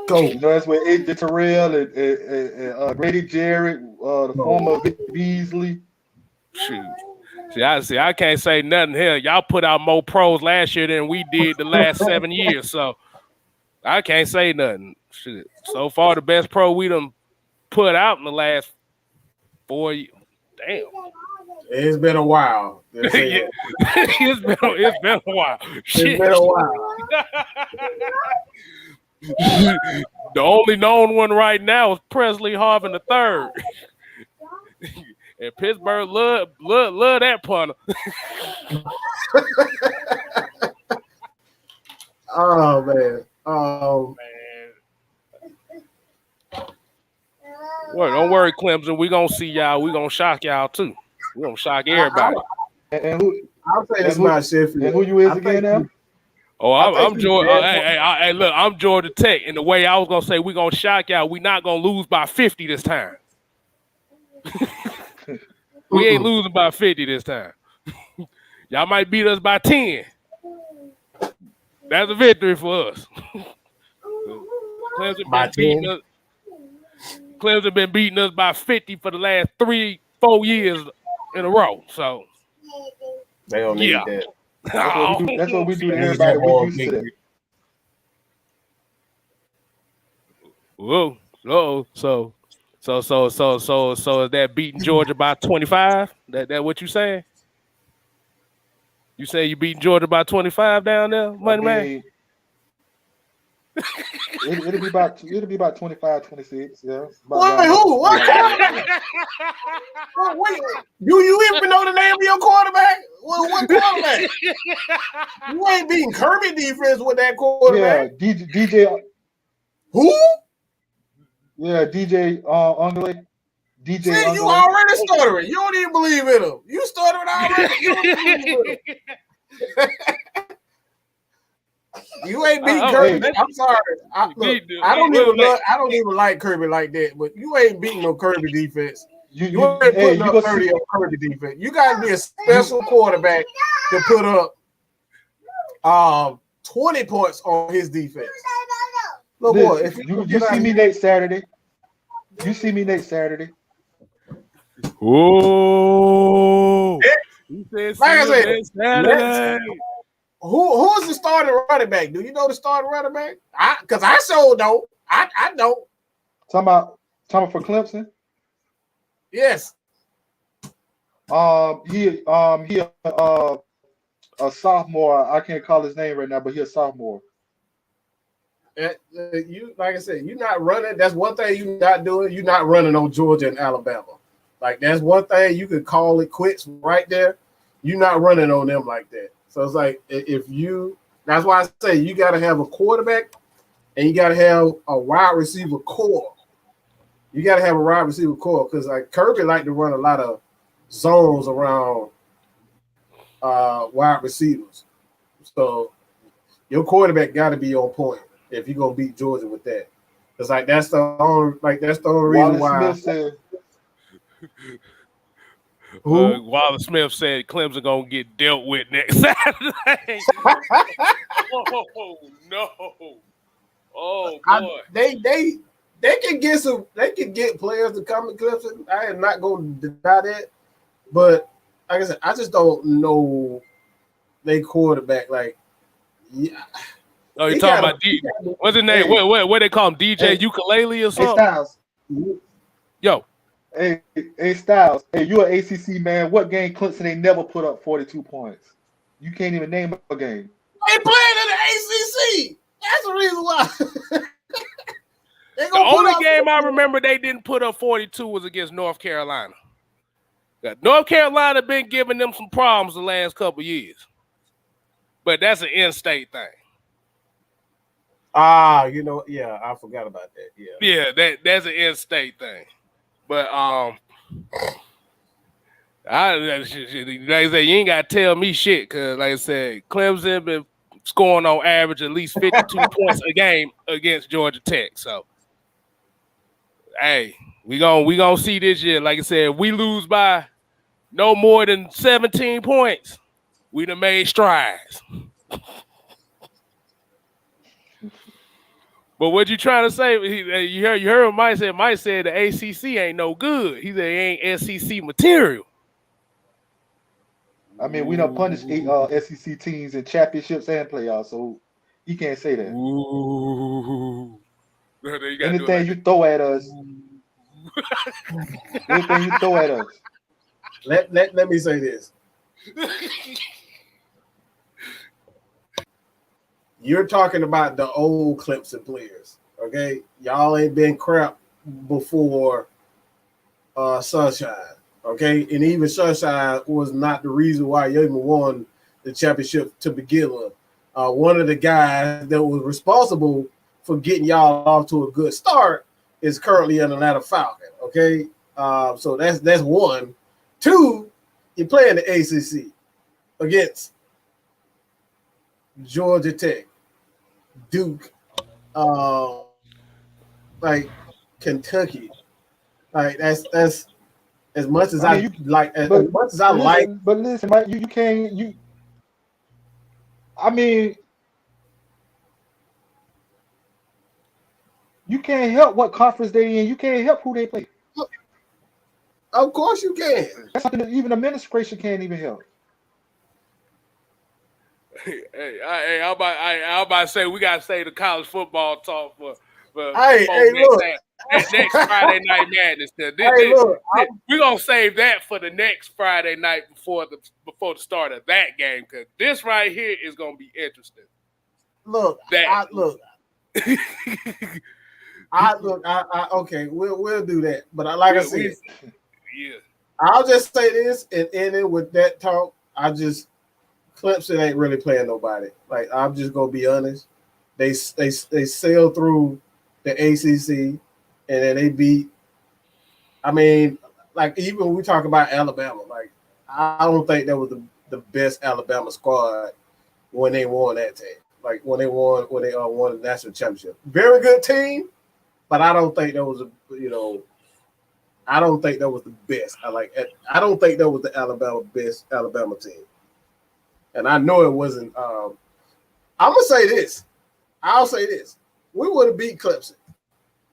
Go. You know, that's where AJ Terrell and Grady Jarrett, the former Beasley. Shoot. See, I can't say nothing here. Y'all put out more pros last year than we did the last 7 years, so I can't say nothing. Shit. So far, the best pro we done put out in the last 4 years. Damn. It's been a while. It's been a while. Shit. It's been a while. The only known one right now is Presley Harvin III. And Pittsburgh love that punter. Oh man. Well, don't worry, Clemson. We gonna see y'all. We gonna shock y'all too. We gonna shock everybody. I'll say this about Sheffield. And who you is again now? Oh, I'm Georgia. Hey, look, I'm Georgia Tech. And the way I was gonna say we gonna shock y'all, we not gonna lose by 50 this time. We ain't losing by 50 this time. Y'all might beat us by 10. That's a victory for us. Clemson been beating us by 50 for the last 3-4 years in a row. So they don't need that. That's what we do to everybody. We used to that. Whoa. So is that beating Georgia by 25? That what you saying? You say you beating Georgia by 25 down there, Money Man? It'll be about 25, 26. Yeah. Wait, who? What? Wait, do you even know the name of your quarterback? What quarterback? You ain't beating Kirby defense with that quarterback. Yeah, DJ. Who? Yeah, DJ Ungly. DJ. See, Ungly. you already stuttering. You don't even believe in him. You stuttering already. You don't believe in him. You ain't beating Kirby. I'm sorry. I don't even like Kirby like that, but you ain't beating no Kirby defense. You ain't putting up 30 on Kirby defense. You got to be a special quarterback to put up 20 points on his defense. Look, boy, if you see me next Saturday. You see me next Saturday. Oh, like I said, who is the starting running back? Do you know the starting running back? Because I sure don't. I don't. Talking about for Clemson? Yes. He a sophomore. I can't call his name right now, but he's a sophomore. You like I said, you're not running. That's one thing you're not doing. You're not running on Georgia and Alabama. Like that's one thing you could call it quits right there. You're not running on them like that. So it's like that's why I say you got to have a quarterback and you got to have a wide receiver core. You got to have a wide receiver core because like Kirby like to run a lot of zones around wide receivers. So your quarterback got to be on point if you're gonna beat Georgia with that. It's like that's the only reason why. Smith said, Wallace Smith said Clemson gonna get dealt with next Saturday. Oh no! Oh boy! They can get some. They can get players to come to Clemson. I am not going to deny that, but like I said, I just don't know they quarterback. Like, yeah. Oh, you talking about DJ? What's his name? What they call him? DJ Ukulele or something? Hey, Styles. Yo. Hey, Styles. Hey, you an ACC man. What game Clemson ain't never put up 42 points? You can't even name a game. They playing in the ACC. That's the reason why. The only game I remember they didn't put up 42 was against North Carolina. North Carolina been giving them some problems the last couple of years. But that's an in-state thing. I forgot about that. Yeah, that's an in-state thing. But like I say, you ain't gotta tell me shit, cause like I said, Clemson been scoring on average at least 52 points a game against Georgia Tech. So hey, we gonna see this year. Like I said, if we lose by no more than 17 points, we done made strides. But what you trying to say? You heard what Mike said. Mike said the ACC ain't no good. He said it ain't SEC material. I mean, we done punished SEC teams in championships and playoffs, so he can't say that. Ooh. Anything you throw at us. Anything you throw at us. Let me say this. You're talking about the old Clemson players, okay? Y'all ain't been crap before Sunshine, okay? And even Sunshine was not the reason why you even won the championship to begin with. One of the guys that was responsible for getting y'all off to a good start is currently an Atlanta Falcon, okay? So that's one. Two, you play in the ACC against Georgia Tech, Duke, like Kentucky, like that's as much as I much as I like. But listen, Mike, you can't. I mean, you can't help what conference they in. You can't help who they play. Of course you can. That's something that even administration can't even help. Hey, I'm about to say we gotta say the college football talk for next Friday night madness. We're gonna save that for the next Friday night before the start of that game, because this right here is gonna be interesting. Okay, we'll do that. But I said, I'll just say this and end it with that talk. Clemson ain't really playing nobody. Like, I'm just gonna be honest. They sail through the ACC and then they beat. I mean, like, even when we talk about Alabama, like, I don't think that was the best Alabama squad when they won that team. Like when they won the national championship. Very good team, but I don't think that was I don't think that was the best. I don't think that was the best Alabama team. And I know it wasn't. I'm gonna say this. I'll say this. We would have beat Clemson.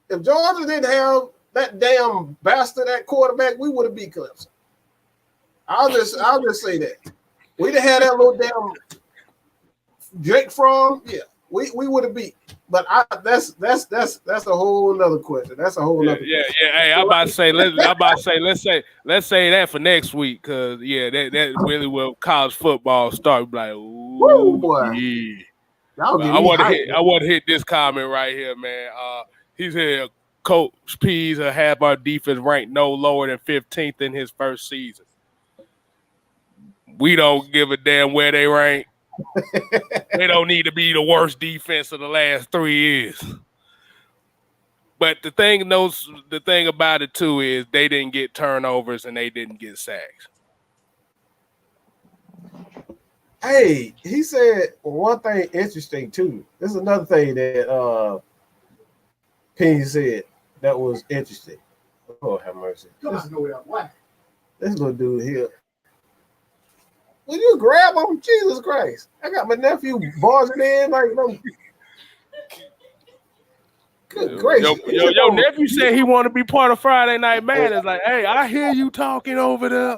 If Georgia didn't have that damn bastard at quarterback, we would have beat Clemson. I'll just say that. We'd have had that little damn Jake Fromm. Yeah, we would have beat. But that's a whole nother question. That's a whole other yeah. Hey, I'm about to say let's say that for next week, because that really will college football start. Like, ooh, boy. Yeah. I want to hit this comment right here, man. He said Coach P's have our defense ranked no lower than 15th in his first season. We don't give a damn where they rank. They don't need to be the worst defense of the last 3 years. But the thing about it too is they didn't get turnovers and they didn't get sacks. Hey, he said one thing interesting too. This is another thing that Penny said that was interesting. Oh, have mercy. This little dude here. Will you grab him? Jesus Christ. I got my nephew barging in like no. Good gracious. Your nephew said he want to be part of Friday Night Madness. Like, hey, I hear you talking over there.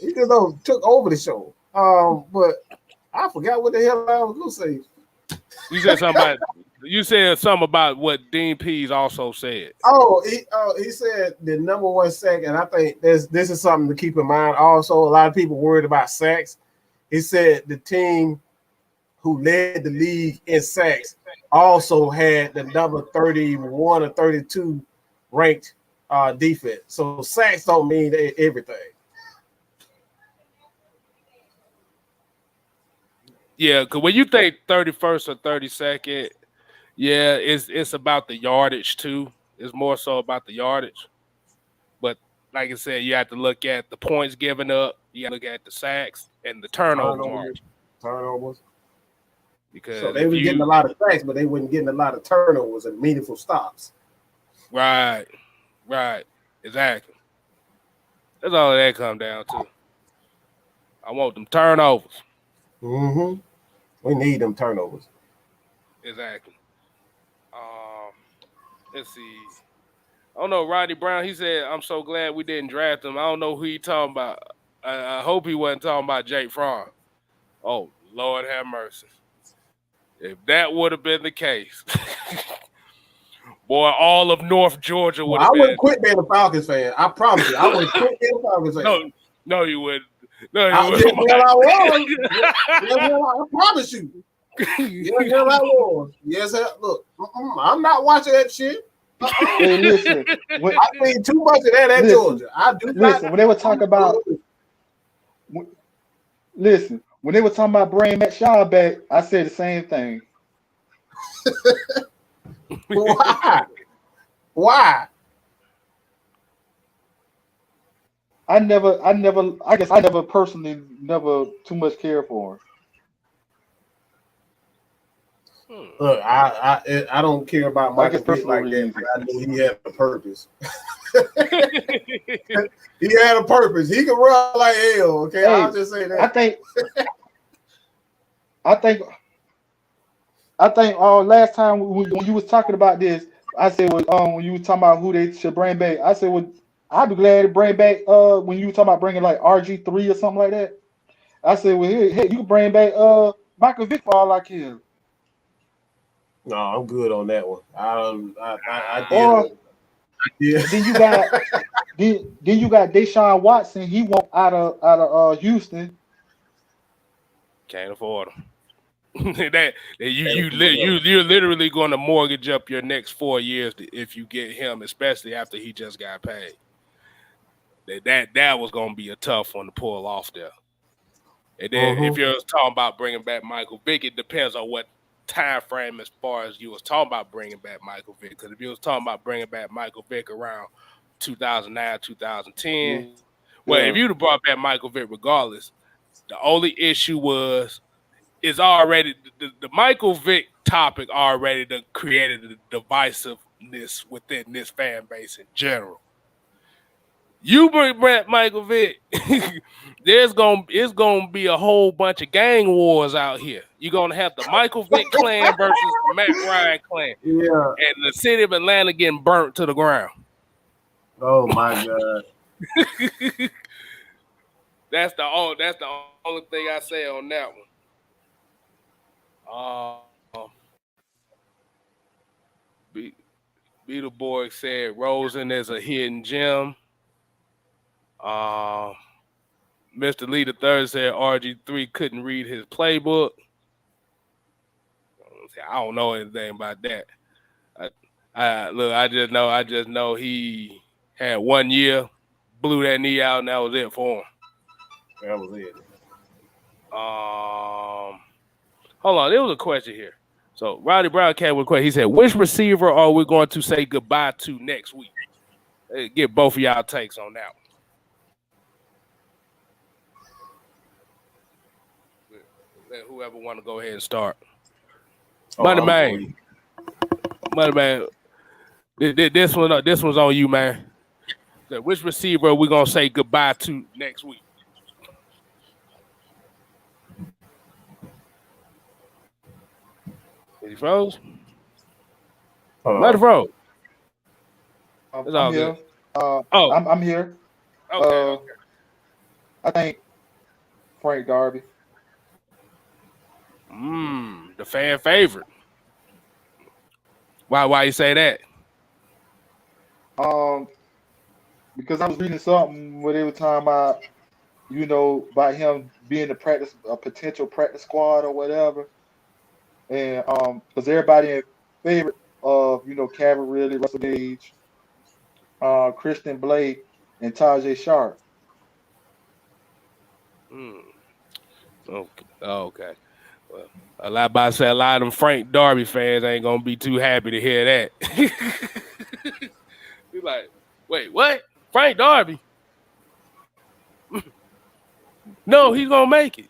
He just took over the show. But I forgot what the hell I was gonna say. You said something about what Dean Pease also said. He said the number one sack, and I think this is something to keep in mind. Also, a lot of people worried about sacks. He said the team who led the league in sacks also had the number 31 or 32 ranked defense. So sacks don't mean everything. Yeah, because when you think 31st or 32nd, yeah, it's about the yardage too. It's more so about the yardage. But like I said, you have to look at the points given up. You got to look at the sacks and the turnovers. Because so they were getting a lot of sacks, but they weren't getting a lot of turnovers and meaningful stops. Right, exactly. That's all that comes down to. I want them turnovers. Mm-hmm. We need them turnovers. Exactly. Let's see. I don't know, Rodney Brown, he said, I'm so glad we didn't draft him. I don't know who he talking about. I hope he wasn't talking about Jake Fromm. Oh, Lord have mercy. If that would have been the case, boy, all of North Georgia would have been. I wouldn't quit being a Falcons fan. I promise you. I wouldn't quit being a Falcons fan. No, you wouldn't. No, you I promise you. Yeah, I was. Yes, look, I'm not watching that shit. Hey, listen, I seen too much of that at Georgia. I do. Listen, when they were talking about, when they were talking about bringing Matt Shaw back, I said the same thing. Why? Why? I guess I never personally too much care for him. Look, I don't care about Michael Vick like that, but I knew he had a purpose. He had a purpose. He could run like hell. Okay, hey, I'll just say that. I think last time when you was talking about this, I said when you was talking about who they should bring back, I said I'd be glad to bring back when you were talking about bringing like RG3 or something like that. I said, well, hey, you can bring back Michael Vick for all I care. No, I'm good on that one. I did. Then you got Deshaun Watson. He won't out of Houston. Can't afford him. You're literally going to mortgage up your next 4 years if you get him, especially after he just got paid. That was going to be a tough one to pull off there. And then if you're talking about bringing back Michael Vick, it depends on what time frame as far as you was talking about bringing back Michael Vick. Because if you was talking about bringing back Michael Vick around 2009, 2010, well, if you'd have brought back Michael Vick regardless, the only issue is already the Michael Vick topic already created the divisiveness within this fan base in general. You bring back Michael Vick, it's gonna be a whole bunch of gang wars out here. You're gonna have the Michael Vick clan versus the Matt Ryan clan, and the city of Atlanta getting burnt to the ground. Oh my God! That's the only thing I say on that one. Beetle Boy said Rosen is a hidden gem. Mr. Lee III said RG3 couldn't read his playbook. I don't know anything about that. I just know he had 1 year, blew that knee out, and that was it for him. That was it. Hold on, there was a question here. So Rodney Brown came with a question. He said, which receiver are we going to say goodbye to next week? Get both of y'all takes on that one. Let whoever want to go ahead and start. Oh, Money I'm man, going. money man. This one's on you, man. So which receiver are we gonna say goodbye to next week? Is he froze? Let it froze. It's all I'm here. good. Oh, I'm here. okay. I think Frank Darby. The fan favorite. Why you say that? Because I was reading something where they were talking about, about him being a potential practice squad or whatever, and because everybody in favorite of Calvin Ridley, Russell Gage, Christian Blake, and Tajay Sharp. Okay. Well, a lot of them Frank Darby fans ain't gonna be too happy to hear that. He's like, wait, what? Frank Darby? No, he's gonna make it.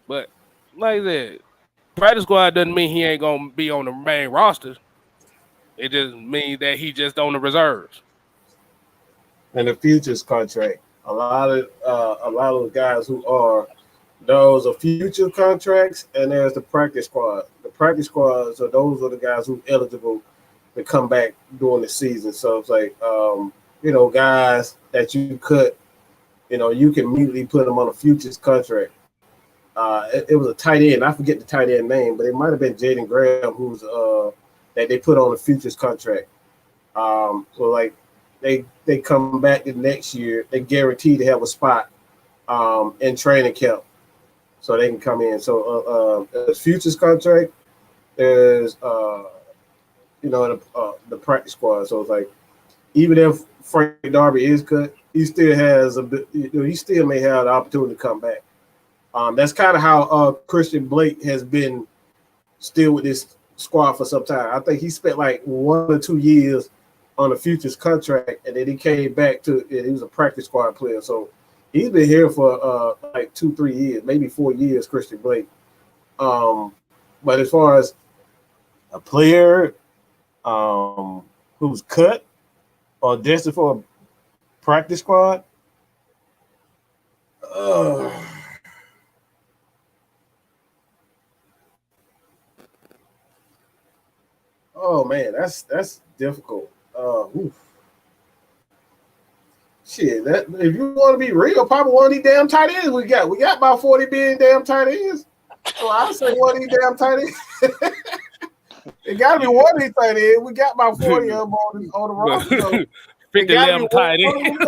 But like I said, practice squad doesn't mean he ain't gonna be on the main roster. It just means that he just on the reserves. And the futures contract. A lot of guys who are those are future contracts, and there's the practice squad. The practice squads are those are the guys who are eligible to come back during the season. So it's like guys that you cut, you can immediately put them on a futures contract. It was a tight end. I forget the tight end name, but it might have been Jaden Graham, who's that they put on a futures contract. So like they come back the next year, they guarantee to have a spot in training camp, so they can come in. So there's futures contract. There's the practice squad. So it's like even if Frank Darby is cut, he still has a bit. He still may have the opportunity to come back. That's kind of how Christian Blake has been still with this squad for some time. I think he spent like 1 or 2 years on a futures contract, and then he came back to he was a practice squad player. So he's been here for like 2-3 years, maybe 4 years, Christian Blake. But as far as a player who's cut or destined for a practice squad, oh man, that's difficult. Shit, that if you want to be real, probably one of these damn tight ends we got. We got about 40 billion damn tight ends. So I say one of these damn tight ends. It got to be one of these tight ends. We got about 40 of them on the roster. So 50 of them tight ends.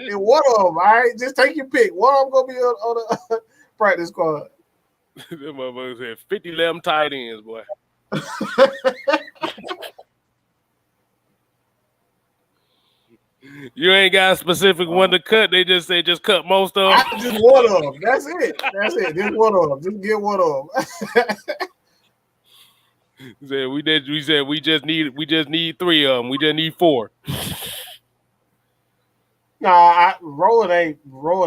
And one of them, all right, just take your pick. One of them gonna be on the practice squad. That motherfucker said 50 of them tight ends, boy. You ain't got a specific one to cut. They just say just cut most of them. Just one of them. That's it. Just one of them. Just get one of them. We just need 3 of them. We just need 4. Nah, Rowan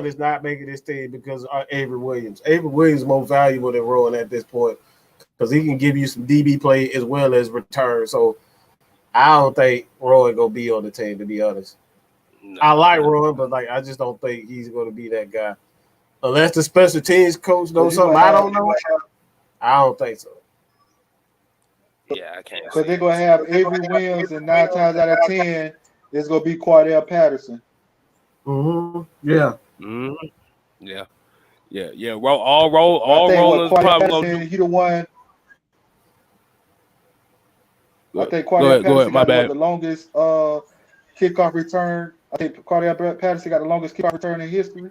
is not making this team because of Avery Williams. Avery Williams is more valuable than Rowan at this point because he can give you some DB play as well as return. So I don't think Rowan gonna be on the team, to be honest. No, I like Rowan, but I just don't think he's gonna be that guy. Unless the special teams coach knows something I don't know. I don't think so. Yeah, I can't. Because they're gonna have Avery Williams, and 9 times out of 10, it's gonna be Cordell Patterson. Yeah. Yeah. All Rollins probably gonna do. He the one. I think Cordell Patterson got the longest kickoff return. I think Cordell Patterson got the longest kickoff return in history.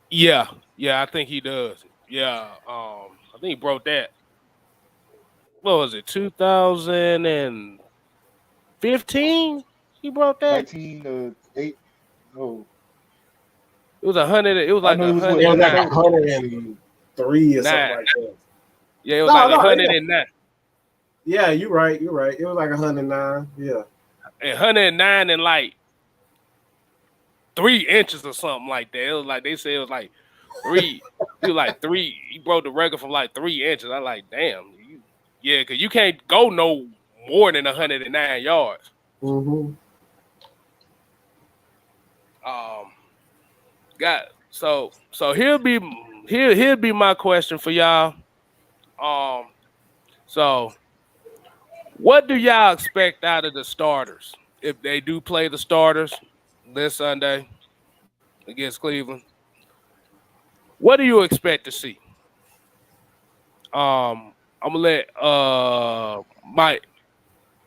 Yeah, I think he does. Yeah, I think he broke that. What was it, 2015? He broke that. 1908. No. It was 100. It was like 100. It was like 103 or something like that. Yeah, it was like 109. Yeah, you're right. It was like 109. Yeah. And 109 and like 3 inches or something like that. It was like they said it was like 3. He was like 3. He broke the record from like 3 inches. I like, damn. Yeah, because you can't go no more than 109 yards. Mm-hmm. So here'll be my question for y'all. So what do y'all expect out of the starters if they do play the starters this Sunday against Cleveland? What do you expect to see? I'm gonna let Mike.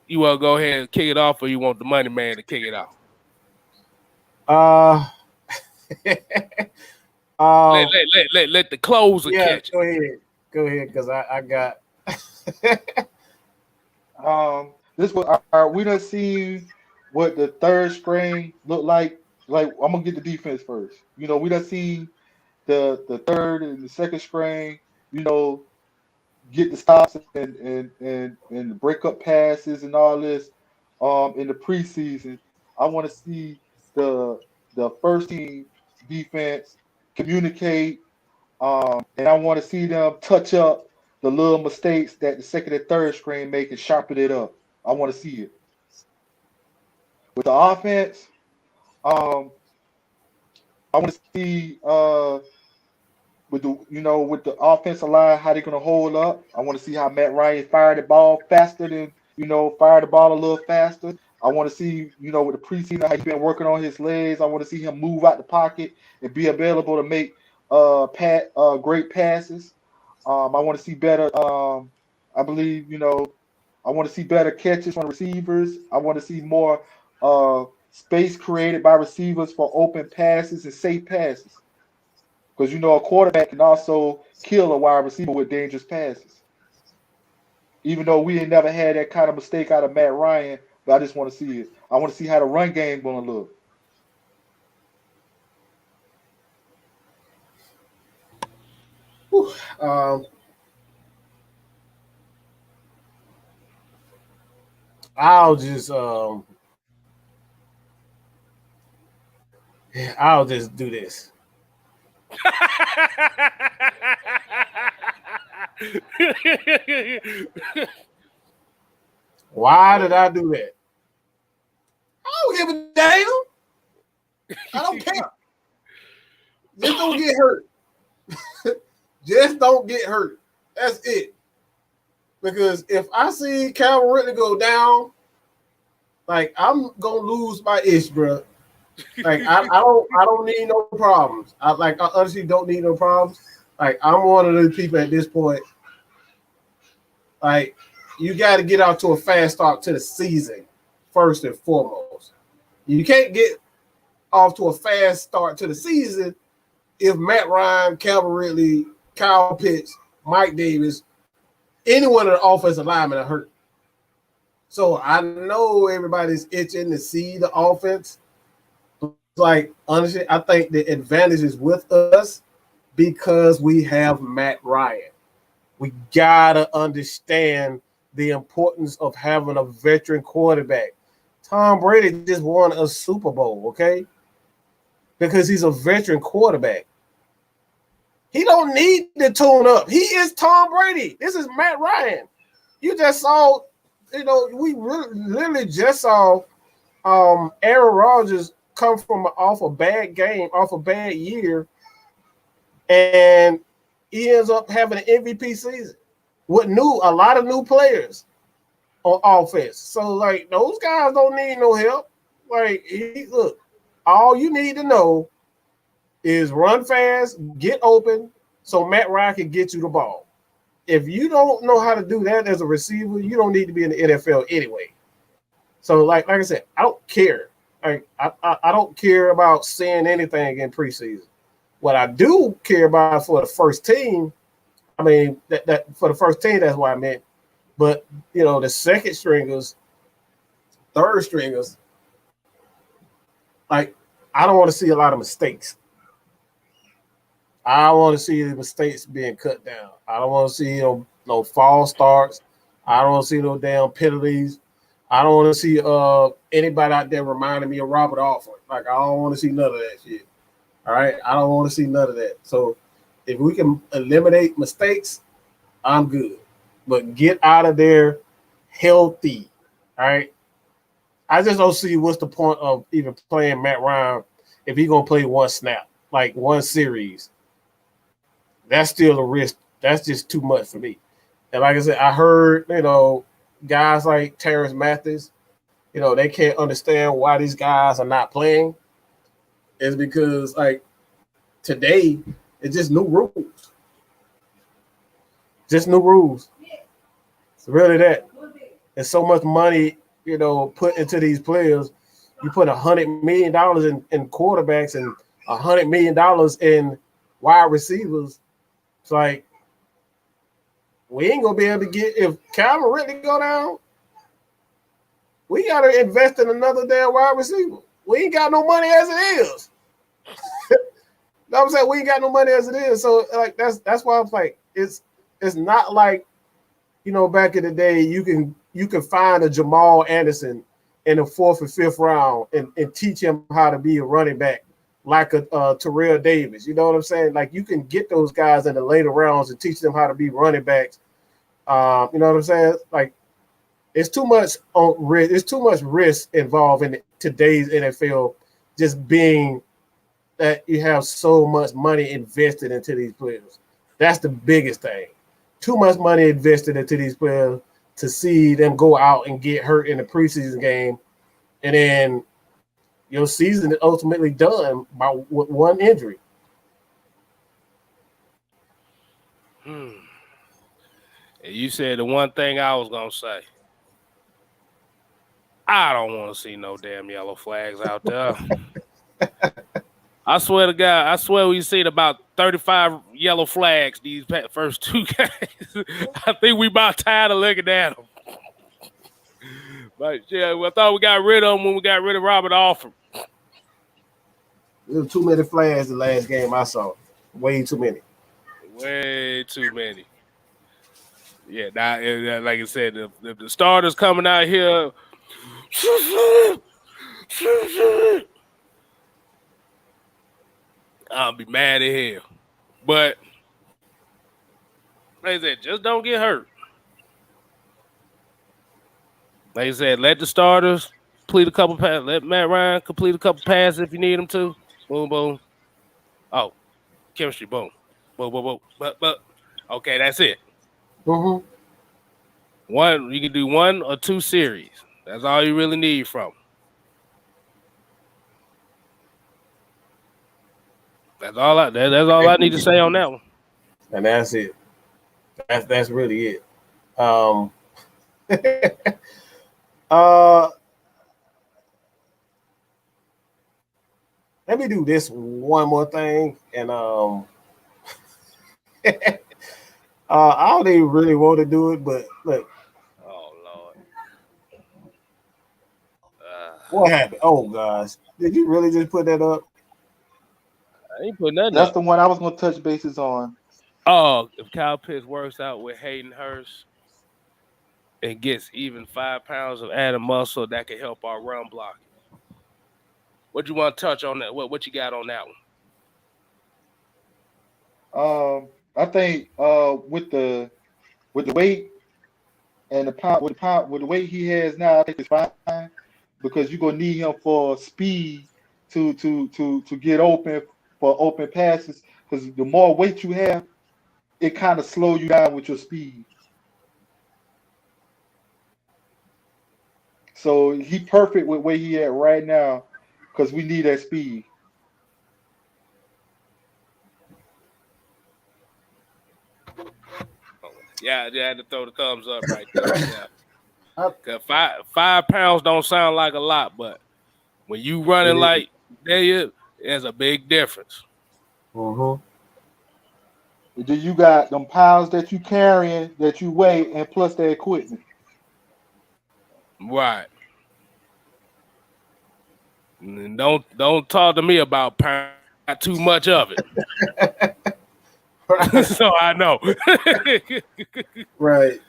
You want to go ahead and kick it off, or you want the money man to kick it off? Let the closer catch. Go ahead, because I got. This was we done seen what the third string look like. Like, I'm gonna get the defense first. We done seen the third and the second string. Get the stops and break up passes and all this. In the preseason, I want to see the first team defense communicate. And I want to see them touch up the little mistakes that the second and third string make and sharpen it up. I want to see it. With the offense, I want to see with the offensive line how they're gonna hold up. I want to see how Matt Ryan fired the ball faster than fire the ball a little faster. I want to see with the preseason how he's been working on his legs. I want to see him move out the pocket and be available to make great passes. I want to see better. I believe I want to see better catches from receivers. I want to see more space created by receivers for open passes and safe passes. Because a quarterback can also kill a wide receiver with dangerous passes. Even though we ain't never had that kind of mistake out of Matt Ryan, but I just want to see it. I want to see how the run game gonna look. I'll just do this. Why did I do that? I don't give a damn. I don't care. Just don't get hurt. Just don't get hurt. That's it. Because if I see Calvin Ridley go down, like, I'm gonna lose my ish, bro. Like, I don't need no problems. I honestly don't need no problems. Like, I'm one of those people at this point. Like, you got to get out to a fast start to the season first and foremost. You can't get off to a fast start to the season if Matt Ryan, Calvin Ridley, Kyle Pitts, Mike Davis, anyone of the offensive linemen are hurt. So I know everybody's itching to see the offense. Like, honestly, I think the advantage is with us because we have Matt Ryan. We gotta understand the importance of having a veteran quarterback. Tom Brady just won a Super Bowl, okay? Because he's a veteran quarterback. He don't need to tune up. He is Tom Brady. This is Matt Ryan. You just saw, we literally just saw Aaron Rodgers come from off a bad game, off a bad year, and he ends up having an MVP season with a lot of new players on offense. So, like, those guys don't need no help. Like, look, all you need to know is run fast, get open, so Matt Ryan can get you the ball. If you don't know how to do that as a receiver, you don't need to be in the NFL anyway. So, like I said, I don't care. Like, I don't care about seeing anything in preseason. What I do care about for the first team, I mean, that for the first team, that's what I meant. But, the second stringers, third stringers, like, I don't want to see a lot of mistakes. I want to see the mistakes being cut down. I don't want to see no false starts. I don't want to see no damn penalties. I don't want to see anybody out there reminding me of Robert Alford. Like, I don't want to see none of that shit. All right, I don't want to see none of that. So if we can eliminate mistakes, I'm good. But get out of there healthy. All right. I just don't see what's the point of even playing Matt Ryan if he's gonna play one snap, like one series. That's still a risk. That's just too much for me. And like I said, I heard, guys like Terrence Mathis, they can't understand why these guys are not playing. It's because like today, it's just new rules. Just new rules. It's really that. There's so much money, put into these players. You put $100 million in quarterbacks and $100 million in wide receivers. It's like we ain't gonna be able to get if Calvin Ridley go down. We gotta invest in another damn wide receiver. We ain't got no money as it is. You know what I'm saying? We ain't got no money as it is. So like that's why I'm like it's not like back in the day you can find a Jamal Anderson in the 4th or 5th round and teach him how to be a running back like a Terrell Davis. You know what I'm saying? Like you can get those guys in the later rounds and teach them how to be running backs. You know what I'm saying? Like it's too much on risk. It's too much risk involved in today's NFL. Just being that you have so much money invested into these players. That's the biggest thing. Too much money invested into these players to see them go out and get hurt in the preseason game, and then your season is ultimately done by one injury. You said the one thing I was gonna say. I don't want to see no damn yellow flags out there. I swear to God, we've seen about 35 yellow flags these first 2 games. I think we about tired of looking at them. But yeah, I thought we got rid of them when we got rid of Robert Alford. There were too many flags the last game I saw. Way too many. Way too many. Yeah, now like I said, the starters coming out here. I'll be mad at hell. But like I said, just don't get hurt. Like I said, let the starters complete a couple passes. Let Matt Ryan complete a couple passes if you need him to. Boom, boom. Oh, chemistry, boom. Boom, boom, boom. But okay, that's it. Mm-hmm. You can do 1 or 2 series. That's all you really need from him. That's all I need to say on that one. And that's it. That's really it. Let me do this one more thing, and I don't even really want to do it, but look. Oh Lord. What happened? Oh gosh. Did you really just put that up? I ain't put nothing That's up. the one I was gonna touch bases on. Oh, if Kyle Pitts works out with Hayden Hurst and gets even 5 pounds of added muscle, that can help our run blocking. What you want to touch on that? What you got on that one? I think with the weight and with the weight he has now, I think it's fine because you're gonna need him for speed to get open for open passes. Because the more weight you have, it kind of slows you down with your speed. So he perfect with where he at right now because we need that speed. Yeah, I had to throw the thumbs up right there. Yeah. 5 pounds don't sound like a lot, but when you running like that, there's a big difference. Mm-hmm. Then you got them pounds that you carrying, that you weigh, and plus the equipment. Right. And don't talk to me about pound. Not too much of it. Right. So I know. Right.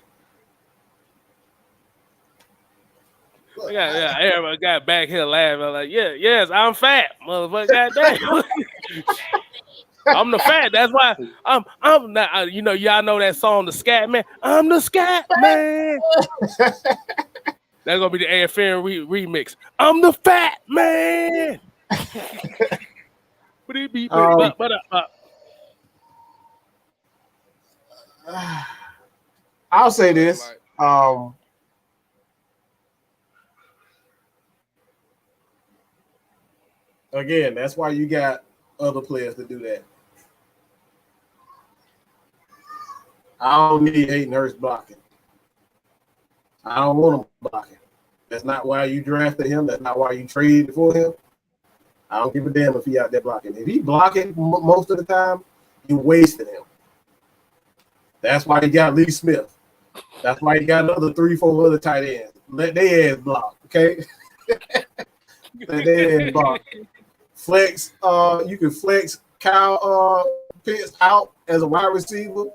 Like Everybody got back here laughing like, yes, I'm fat, motherfucker. Goddamn. I'm the fat. That's why I'm not. Y'all know that song, the Scat Man. I'm the Scat Man. That's gonna be the AFN remix. I'm the Fat Man. I'll say this. Again, that's why you got other players to do that. I don't need Hayden Hurst blocking. I don't want him blocking. That's not why you drafted him. That's not why you traded for him. I don't give a damn if he out there blocking. If he blocking most of the time, you wasted him. That's why he got Lee Smith. That's why he got another 3-4 other tight ends. Let their ass block, okay? Let their ass block. Flex, you can flex Kyle Pitts out as a wide receiver.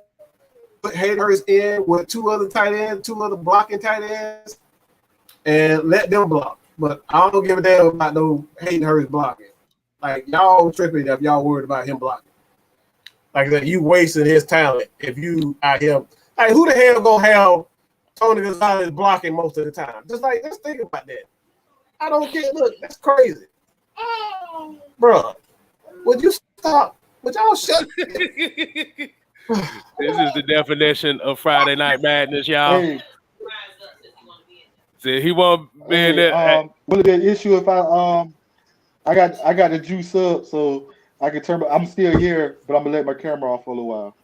Put Hayden Hurst in with 2 other tight ends, 2 other blocking tight ends, and let them block. But I don't give a damn about no Hayden Hurst blocking. Like, y'all tripping if y'all worried about him blocking. Like that, you wasting his talent if you out here. Like, who the hell gonna have Tony Gonzalez blocking most of the time? Just like, let's think about that. I don't get. Look, that's crazy, bro. Would you stop? Would y'all shut? This is the definition of Friday Night Madness, y'all. Hey. See, he won't be in there. Will it be an issue if I got the juice up so I can turn? I'm still here, but I'm gonna let my camera off for a little while.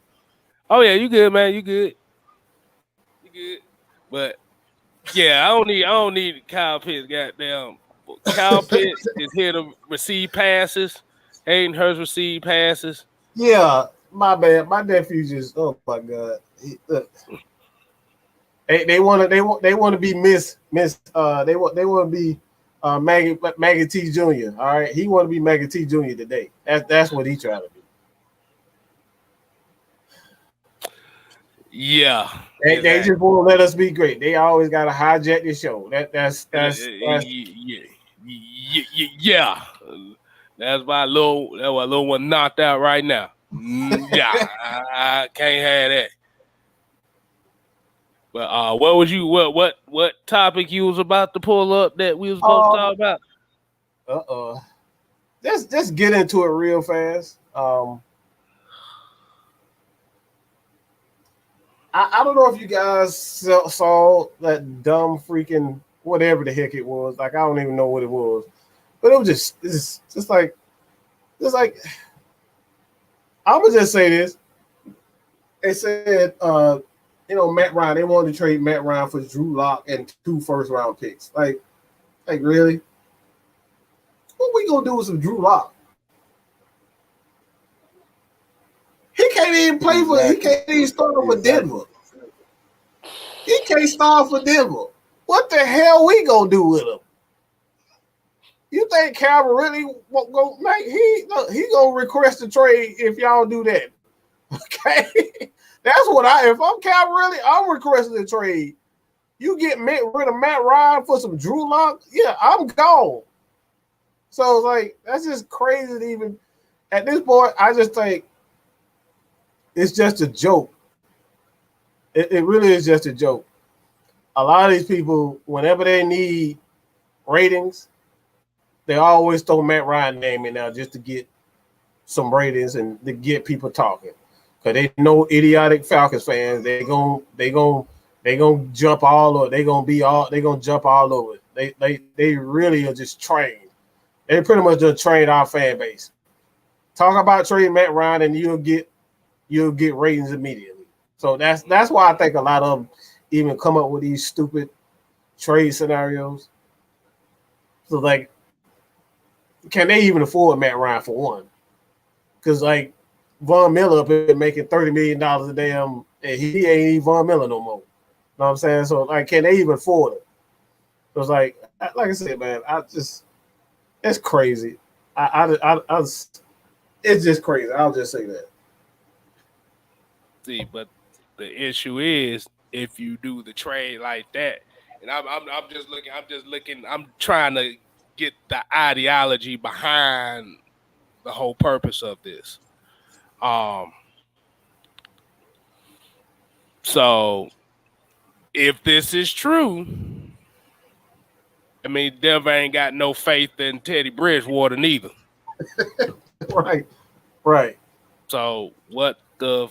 Oh yeah, you good, man. You good. But yeah, I don't need Kyle Pitts. Goddamn, Kyle Pitts is here to receive passes. Hayden Hurst receive passes. Yeah, my bad. My nephew just. Oh my god. They want to be Miss. They want to be Maggie T Jr. All right, he want to be Maggie T Jr. today. That's what he trying to do. Yeah, they just want to let us be great. They always got to hijack the show. That's yeah. That's why little one knocked out right now. Yeah, I can't have that. But what topic you was about to pull up that we was supposed to talk about? Let's get into it real fast. I don't know if you guys saw that dumb freaking whatever the heck it was. Like, I don't even know what it was, but it was just like I'm gonna just say this. They said, Matt Ryan. They wanted to trade Matt Ryan for Drew Lock and 2 first-round picks. Like really? What we gonna do with some Drew Lock? He can't even play for. He can't even start for Denver. He can't start for Denver. What the hell we gonna do with him? You think Calvin really won't go? Like, he gonna request a trade if y'all do that. Okay, that's what if I'm Calvin really, I'm requesting a trade. You get rid of Matt Ryan for some Drew Lock? Yeah, I'm gone. So it's like, that's just crazy to even at this point. I just think it's just a joke. It really is just a joke. A lot of these people, whenever they need ratings, they always throw Matt Ryan name in now just to get some ratings and to get people talking. Because they know idiotic Falcons fans, they gonna jump all over. They gonna jump all over it. They really are just trained. They pretty much just trained our fan base. Talk about trading Matt Ryan and you'll get ratings immediately. So that's why I think a lot of them even come up with these stupid trade scenarios. So like, can they even afford Matt Ryan for one? Because like Von Miller up here making $30 million a damn, and he ain't even Von Miller no more. You know what I'm saying? So like, can they even afford it? So it's like I said, man, it's crazy. It's just crazy. I'll just say that. See, but the issue is if you do the trade like that, And I'm just looking. I'm trying to get the ideology behind the whole purpose of this. So if this is true, I mean, Denver ain't got no faith in Teddy Bridgewater neither. Right. So what the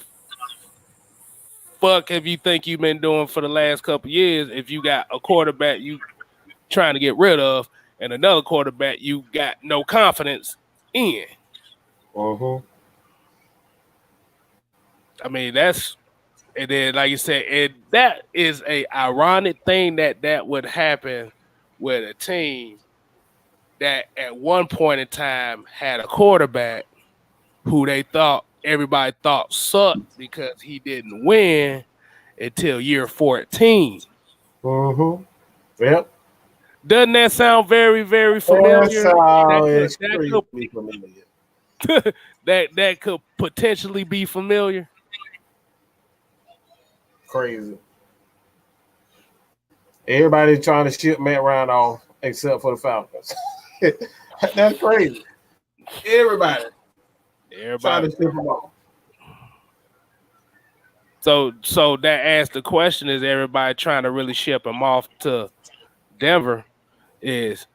fuck have you think you've been doing for the last couple of years if you got a quarterback you trying to get rid of and another quarterback you got no confidence in? I mean, that's, and then like you said, and that is a ironic thing that would happen with a team that at one point in time had a quarterback who everybody thought sucked because he didn't win until year 14. Yep. Doesn't that sound very, very familiar? That could potentially be familiar. Crazy. Everybody trying to ship Matt Ryan off except for the Falcons. That's crazy. Everybody trying to ship him off. So that asks the question: is everybody trying to really ship him off to Denver? Is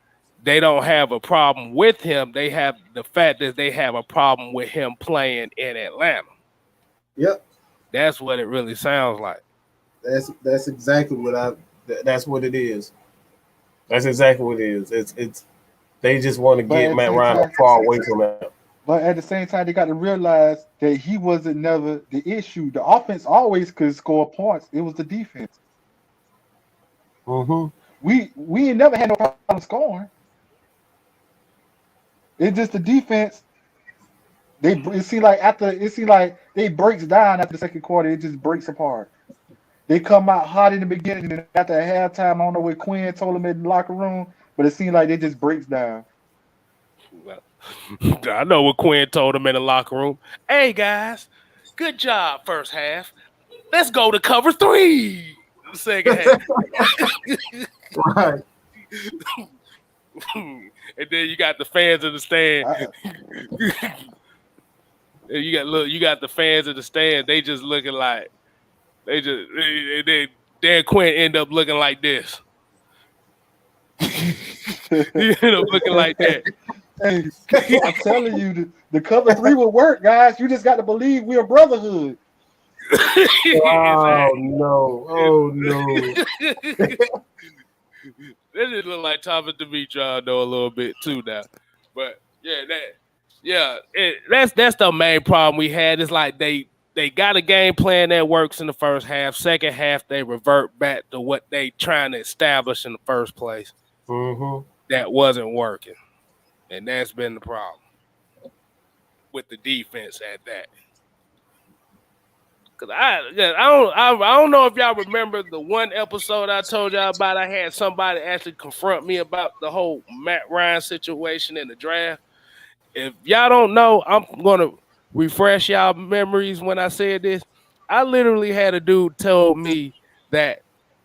they don't have a problem with him? They have the fact that they have a problem with him playing in Atlanta. Yep, that's what it really sounds like. That's exactly what that's what it is. That's exactly what it is. It's they just want to get Matt Ryan far away from that. But at the same time, they got to realize that he wasn't never the issue. The offense always could score points. It was the defense. We ain't never had no problem scoring. It's just the defense. It seems like they breaks down after the second quarter. It just breaks apart. They come out hot in the beginning, and after halftime, I don't know what Quinn told them in the locker room, but it seems like it just breaks down. I know what Quinn told him in the locker room. Hey guys, good job first half. Let's go to cover 3. Second half. Right. And then you got the fans in the stand. You got the fans in the stand. They just looking like Dan Quinn end up looking like this. He end up looking like that. Hey, I'm telling you, the cover 3 will work, guys. You just got to believe we're a brotherhood. Oh no! This just look like Thomas Dimitri, I know a little bit too now, but that's the main problem we had. It's like they got a game plan that works in the first half. Second half, they revert back to what they trying to establish in the first place. That wasn't working, and that's been the problem with the defense at that. Cause I don't know if y'all remember the one episode I told y'all about. I had somebody actually confront me about the whole Matt Ryan situation in the draft. If y'all don't know, I'm gonna refresh y'all memories when I said this. I literally had a dude tell me that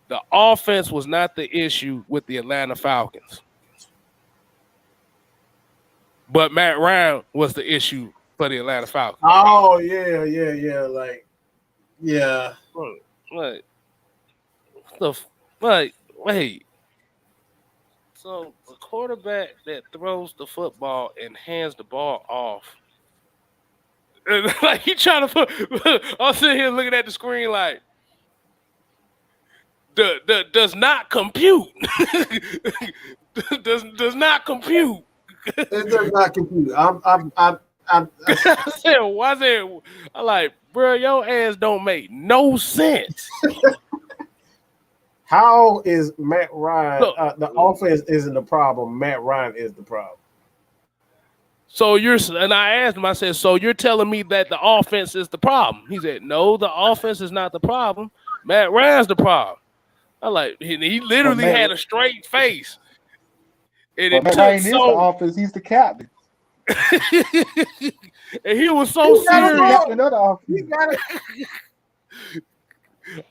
the offense was not the issue with the Atlanta Falcons, but Matt Ryan was the issue for the Atlanta Falcons. Oh yeah, like. Yeah. Wait. So a quarterback that throws the football and hands the ball off, like he trying to I'm sitting here looking at the screen like, does not compute. does not compute. It does not compute. I said, I'm like, bro, your ass don't make no sense. How is Matt Ryan? The offense isn't the problem. Matt Ryan is the problem. So and I asked him, I said, so you're telling me that the offense is the problem? He said, no, the offense is not the problem. Matt Ryan's the problem. I like, he literally had a straight face. And it Matt Ryan is the offense. He's the captain. And he was so serious.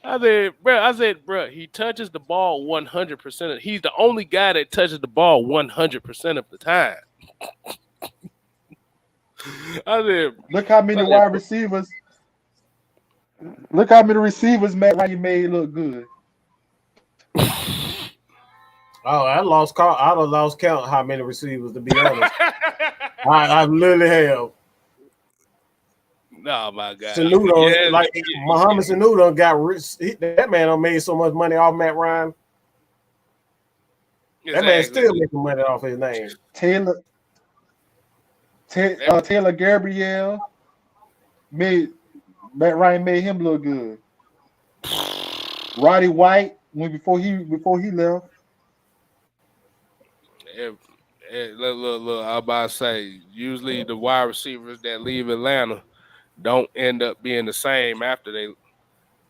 I said, bro, he touches the ball 100%. He's the only guy that touches the ball 100% of the time. I said, Look how many wide receivers. Look how many receivers Matt Ryan made look good. Oh, I lost count. I don't lost count how many receivers, to be honest. I literally have. Oh my God. Sanudo, like Muhammad Sanudo got rich. That man done made so much money off Matt Ryan. Exactly. That man still making money off his name. Taylor Gabriel Matt Ryan made him look good. Roddy White before he left. Look, I about to say, usually the wide receivers that leave Atlanta don't end up being the same after they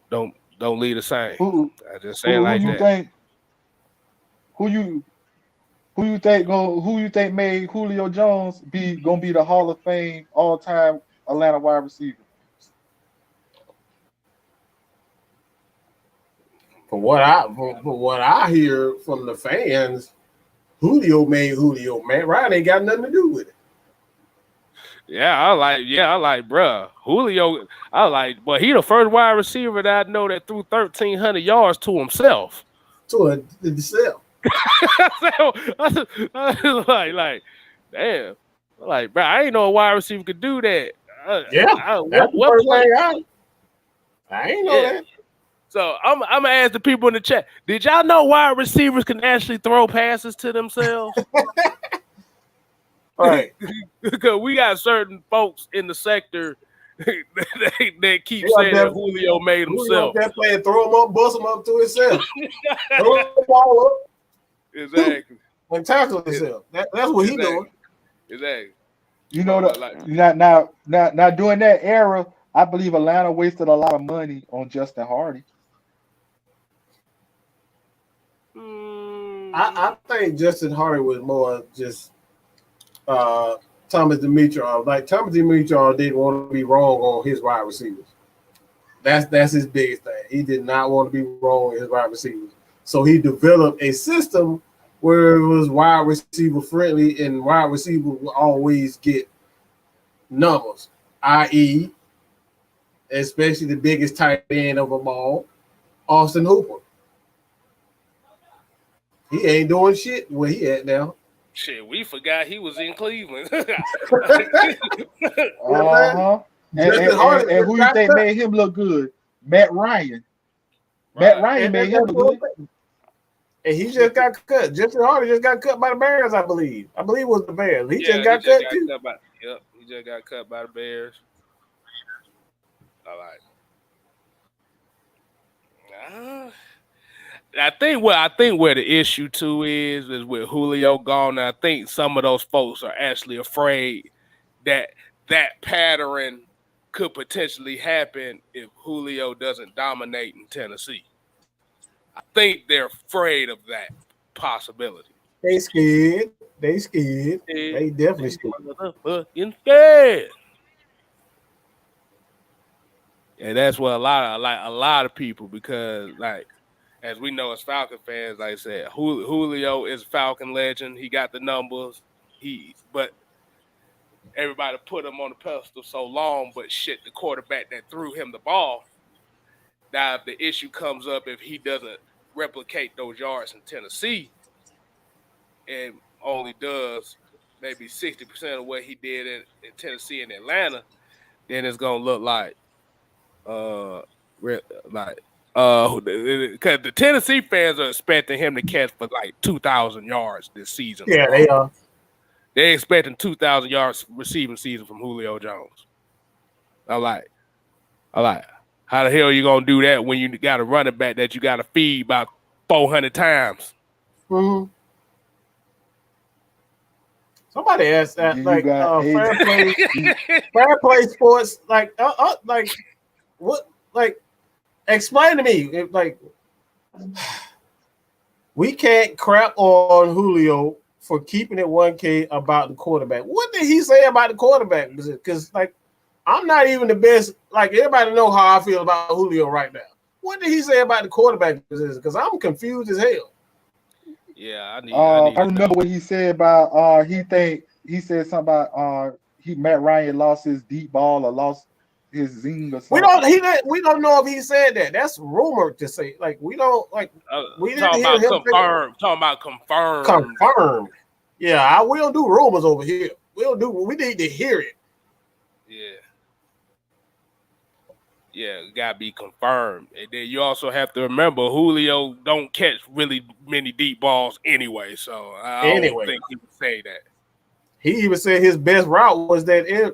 don't leave the same. I just say it like that. Who you think made Julio Jones gonna be the Hall of Fame all-time Atlanta wide receiver? From what I hear from the fans, Julio made Julio. Man, Ryan ain't got nothing to do with it. I like, bruh. Julio, but he the first wide receiver that I know that threw 1,300 yards to himself. To himself. like, damn. Like, bro, I ain't know a wide receiver could do that. I ain't know that. So I'm gonna ask the people in the chat. Did y'all know wide receivers can actually throw passes to themselves? Right. Because we got certain folks in the sector that keep saying that Julio made himself. That player throw him up, bust him up to himself. Throw the ball up. Exactly. And tackle himself. That's what he doing. Exactly. You know, now during that era, I believe Atlanta wasted a lot of money on Justin Hardy. I think Justin Hardy was more just Thomas Dimitrov. Like Thomas Dimitrov didn't want to be wrong on his wide receivers. That's his biggest thing. He did not want to be wrong on his wide receivers. So he developed a system where it was wide receiver friendly and wide receiver will always get numbers, i.e., especially the biggest tight end of them all, Austin Hooper. He ain't doing shit where he at now. Shit, we forgot he was in Cleveland. And who you think made him look good? Matt Ryan. Matt Ryan made him look good. And he just got cut. Justin Hardy just got cut by the Bears, I believe. I believe it was the Bears. He just got cut too. He just got cut by the Bears. All right. I think where the issue too is with Julio gone. I think some of those folks are actually afraid that pattern could potentially happen if Julio doesn't dominate in Tennessee. I think they're afraid of that possibility. They scared. They definitely scared. And that's what a lot of people, because like, as we know as Falcon fans, like I said, Julio is a Falcon legend. He got the numbers. But everybody put him on the pedestal so long, but shit, the quarterback that threw him the ball. Now, if the issue comes up, if he doesn't replicate those yards in Tennessee and only does maybe 60% of what he did in Tennessee and Atlanta, then it's gonna look like because the Tennessee fans are expecting him to catch for like 2,000 yards this season. Yeah, they are. They're expecting 2,000 yards receiving season from Julio Jones. I like. How the hell are you gonna do that when you got a running back that you got to feed about 400 times? Mm-hmm. Somebody asked that, like fair play sports, like what, like explain to me, if, like we can't crap on Julio for keeping it 1K about the quarterback. What did he say about the quarterback? Because like I'm not even the best. Like everybody know how I feel about Julio right now. What did he say about the quarterback position? Because I'm confused as hell. Yeah, I remember what he said about he said something about Matt Ryan lost his deep ball or lost his zing or something. We don't know if he said that. That's rumored to say. Like we don't like we didn't hear him confirmed. Talking about confirmed. Confirmed. Yeah, we don't do rumors over here. We need to hear it. Yeah, gotta be confirmed. And then you also have to remember Julio don't catch really many deep balls anyway, so I don't think he would say that. He even said his best route was that in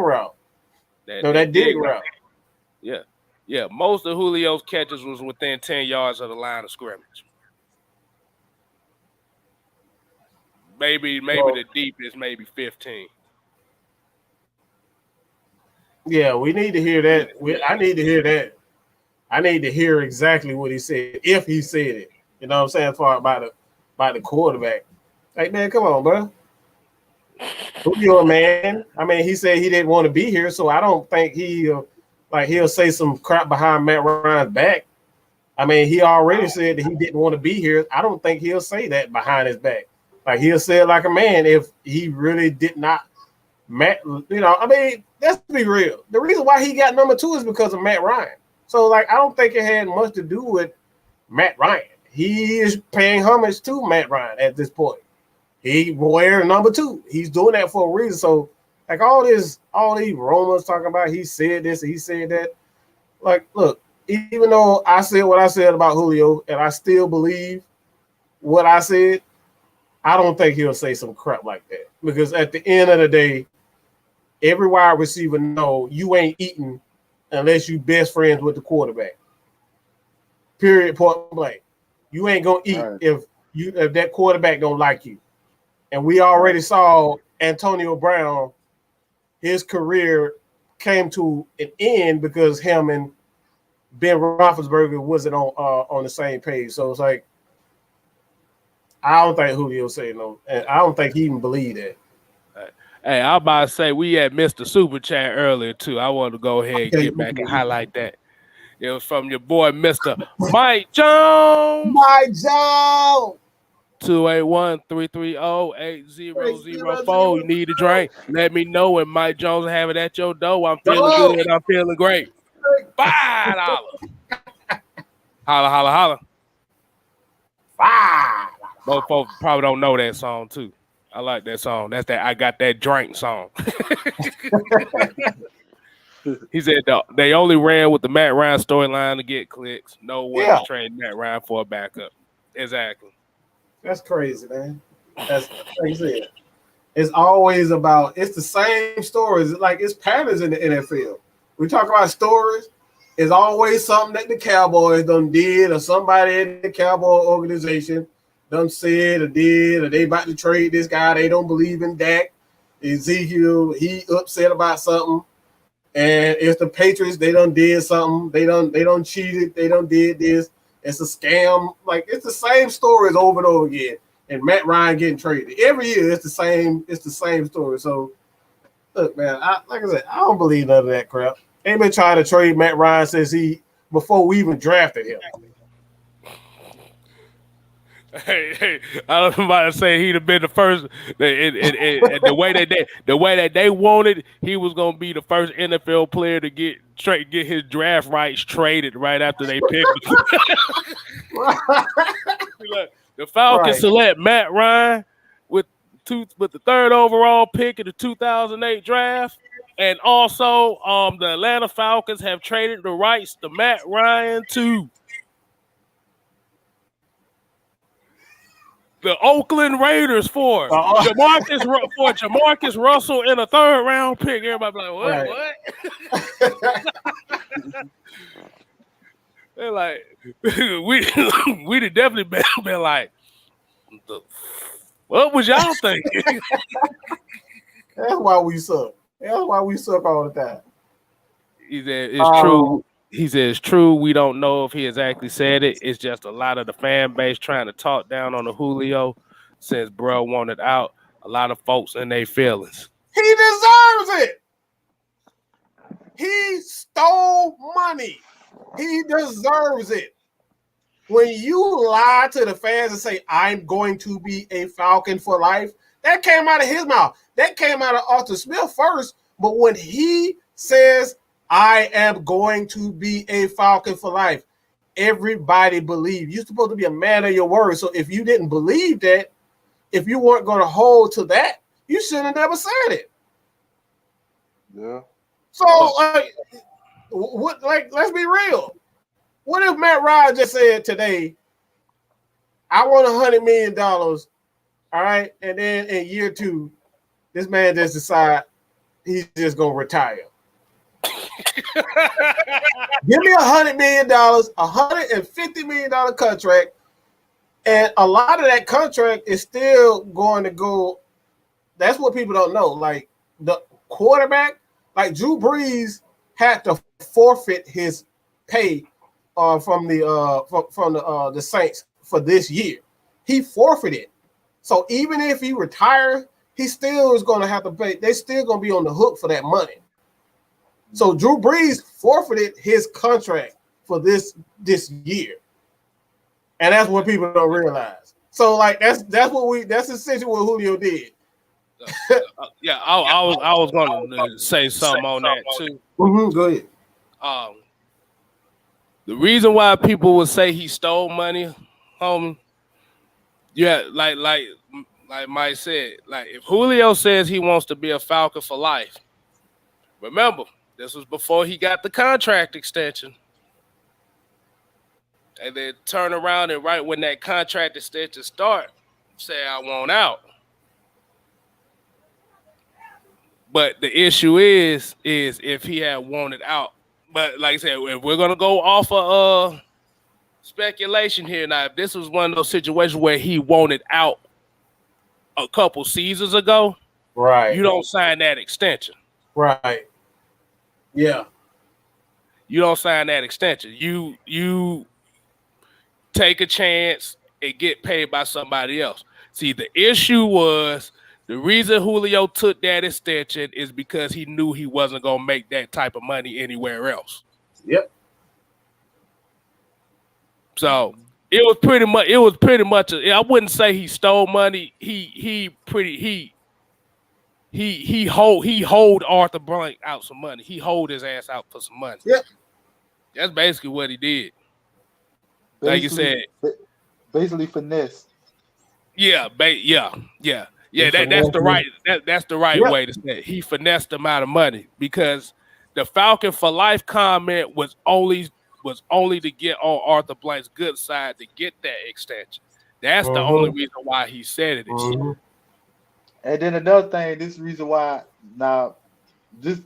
route. That dig route. Yeah. Most of Julio's catches was within 10 yards of the line of scrimmage. Maybe the deepest, maybe 15. Yeah, we need to hear that. I need to hear that. I need to hear exactly what he said, if he said it. You know what I'm saying? As far about the quarterback. Like, man, come on, bro. Julio, man. I mean, he said he didn't want to be here, so I don't think he'll say some crap behind Matt Ryan's back. I mean, he already said that he didn't want to be here. I don't think he'll say that behind his back. Like, he'll say it like a man if he really did not. I mean, let's be real. The reason why he got number 2 is because of Matt Ryan. So, like, I don't think it had much to do with Matt Ryan. He is paying homage to Matt Ryan at this point. He wears number 2. He's doing that for a reason. So, like, all these rumors talking about he said this, he said that. Like, look, even though I said what I said about Julio, and I still believe what I said, I don't think he'll say some crap like that. Because at the end of the day, every wide receiver know you ain't eating unless you best friends with the quarterback. Period. Point blank. You ain't gonna eat if that quarterback don't like you. And we already saw Antonio Brown. His career came to an end because him and Ben Roethlisberger wasn't on the same page. So it's like, I don't think Julio said no, and I don't think he even believed that. Hey, I was about to say we had Mr. Super Chat earlier too. I wanted to go ahead and get back and highlight that. It was from your boy, Mr. Mike Jones. Mike Jones. 281-330-8004. You need a drink? Let me know when Mike Jones have it at your door. I'm feeling good. I'm feeling great. $5. Holla, holla, holla. $5. Most folks probably don't know that song too. I like that song. That's that I got that drink song. He said they only ran with the Matt Ryan storyline to get clicks. No one was trading Matt Ryan for a backup. Exactly. That's crazy, man. That's like you said. It's always about, it's the same stories. Like, it's patterns in the NFL. We talk about stories. It's always something that the Cowboys done did, or somebody in the Cowboy organization done said or did, or they about to trade this guy. They don't believe in Dak. Ezekiel, he upset about something. And it's the Patriots, they done did something. They done cheated. They done did this. It's a scam. Like, it's the same stories over and over again. And Matt Ryan getting traded. Every year it's the same story. So look, man, like I said, I don't believe none of that crap. They been trying to trade Matt Ryan since before we even drafted him. Hey, I was about to say he'd have been the first. The way that they wanted, he was gonna be the first NFL player to get his draft rights traded right after they picked him. The Falcons select Matt Ryan with the 3rd overall pick in the 2008 draft, and also the Atlanta Falcons have traded the rights to Matt Ryan to the Oakland Raiders for Jamarcus Russell in a 3rd round pick. Everybody be like, what? What? They're like, we'd have definitely been like, what was y'all thinking? That's why we suck. That's why we suck all the time. He said it's true. He says it's true. We don't know if he exactly said it. It's just a lot of the fan base trying to talk down on the Julio since bro wanted out. A lot of folks in their feelings. He deserves it. He stole money. He deserves it. When you lie to the fans and say, I'm going to be a Falcon for life, that came out of his mouth. That came out of Arthur Smith first. But when he says, I am going to be a Falcon for life, everybody believed. You're supposed to be a man of your word. So if you didn't believe that, if you weren't going to hold to that, you should have never said it. Yeah. So, let's be real. What if Matt Ryan just said today, I want $100 million, all right, and then in year 2, this man just decide he's just going to retire. Give me $100 million, $150 million contract, and a lot of that contract is still going to go. That's what people don't know. Like the quarterback, like Drew Brees had to forfeit his pay from the Saints for this year. He forfeited. So even if he retires, he still is going to have to pay. They're still going to be on the hook for that money. So Drew Brees forfeited his contract for this year, and that's what people don't realize. So like that's essentially what Julio did. Yeah, I was going to say something on that too. Mm-hmm, go ahead. The reason why people would say he stole money, homie, yeah, like Mike said, like if Julio says he wants to be a Falcon for life, remember, this was before he got the contract extension. And then turn around and right when that contract extension start, say I want out. But the issue is if he had wanted out. But like I said, if we're gonna go off of speculation here now, if this was one of those situations where he wanted out a couple seasons ago, right? You don't sign that extension, right? Yeah, you don't sign that extension. You take a chance and get paid by somebody else. See, the issue was the reason Julio took that extension is because he knew he wasn't gonna make that type of money anywhere else. Yep. So it was pretty much. I wouldn't say he stole money. He hold Arthur Blank out some money. He hold his ass out for some money. Yep. That's basically what he did. Like you said, basically finesse. Yeah. That's the right way to say it. He finessed the amount of money because the Falcon for life comment was only to get on Arthur Blank's good side to get that extension. That's the only reason why he said it. And then another thing, this is the reason why now, just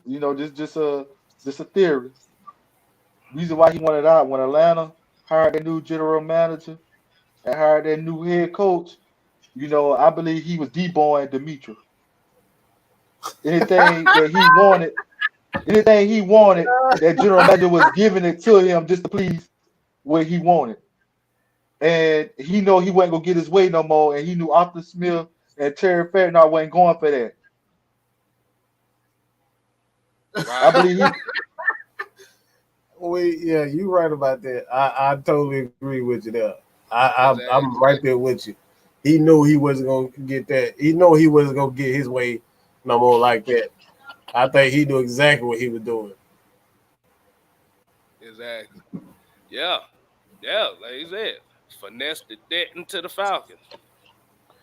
a theory. Reason why he wanted out when Atlanta hired their new general manager and hired their new head coach. I believe he was deboing Demetra. Anything he wanted, that general manager was giving it to him just to please what he wanted. And he know he wasn't gonna get his way no more, and he knew Arthur Smith and Terry Fairnow wasn't going for that. Right. I believe you're right about that. I totally agree with you there. I'm right there with you. He knew he wasn't gonna get that. He knew he wasn't gonna get his way no more like that. I think he knew exactly what he was doing. Exactly. Yeah. Like he said, finesse the debt into the Falcons.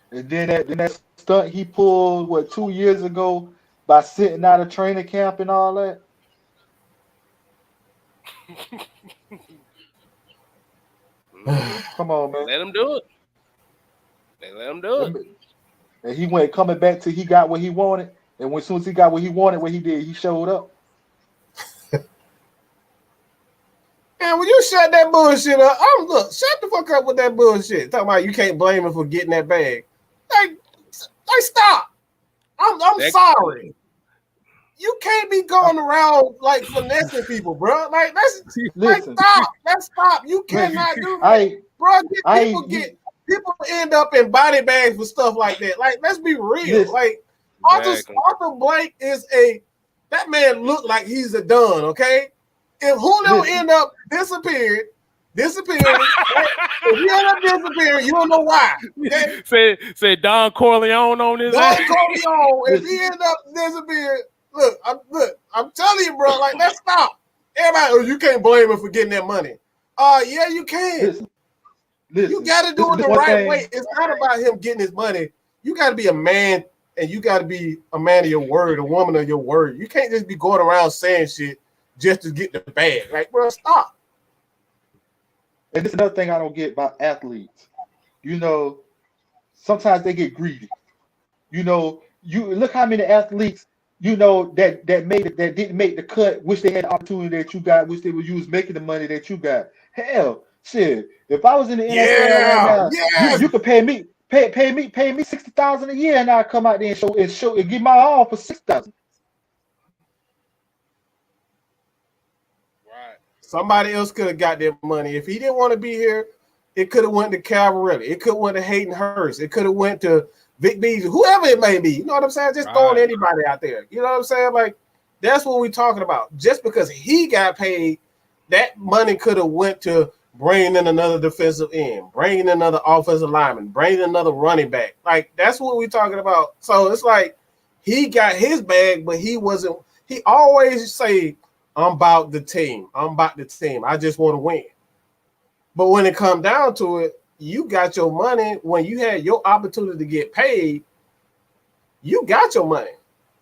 And then that stunt he pulled 2 years ago by sitting out of training camp and all that. Come on, man. Let him do it. They let him do it. And he went coming back till he got what he wanted. And as soon as he got what he wanted, what he did, he showed up. And when you shut that bullshit up, shut the fuck up with that bullshit. Talking about you can't blame him for getting that bag. Like stop. I'm sorry. You can't be going around like finessing people, bro. Like let's stop. You cannot do that, bro. People end up in body bags for stuff like that. Like, let's be real. Like, Arthur Blank is that man look like he's a Don, okay? if Julio end up disappearing, if he end up disappearing, you don't know why. Okay? Said Don Corleone on his Don Corleone, if he end up disappearing, look, I'm telling you, bro, like, let's stop. Everybody, you can't blame him for getting that money. Yeah, you can. Listen, you got to do it the right way. It's not about him getting his money. You got to be a man, and you got to be a man of your word, a woman of your word. You can't just be going around saying shit just to get the bag. Like, bro, stop. And this is another thing I don't get about athletes. You know, sometimes they get greedy. You know, you look how many athletes, you know, that didn't make the cut, wish they had the opportunity that you got, wish they would use making the money that you got. Hell, shit. If I was in the NFL right now, you could pay me $60,000 a year, and I'll come out there and show and give my all for $6,000. Right. Somebody else could have got their money. If he didn't want to be here, it could have went to Calvarelli. It could have went to Hayden Hurst. It could have went to Vic Beasley, whoever it may be. You know what I'm saying? Just throwing anybody out there. You know what I'm saying? Like, that's what we're talking about. Just because he got paid, that money could have went to bringing in another defensive end, bringing in another offensive lineman, bringing in another running back. Like, that's what we're talking about. So it's like he got his bag, but he wasn't. He always say, I'm about the team. I just want to win. But when it comes down to it, you got your money. When you had your opportunity to get paid, you got your money.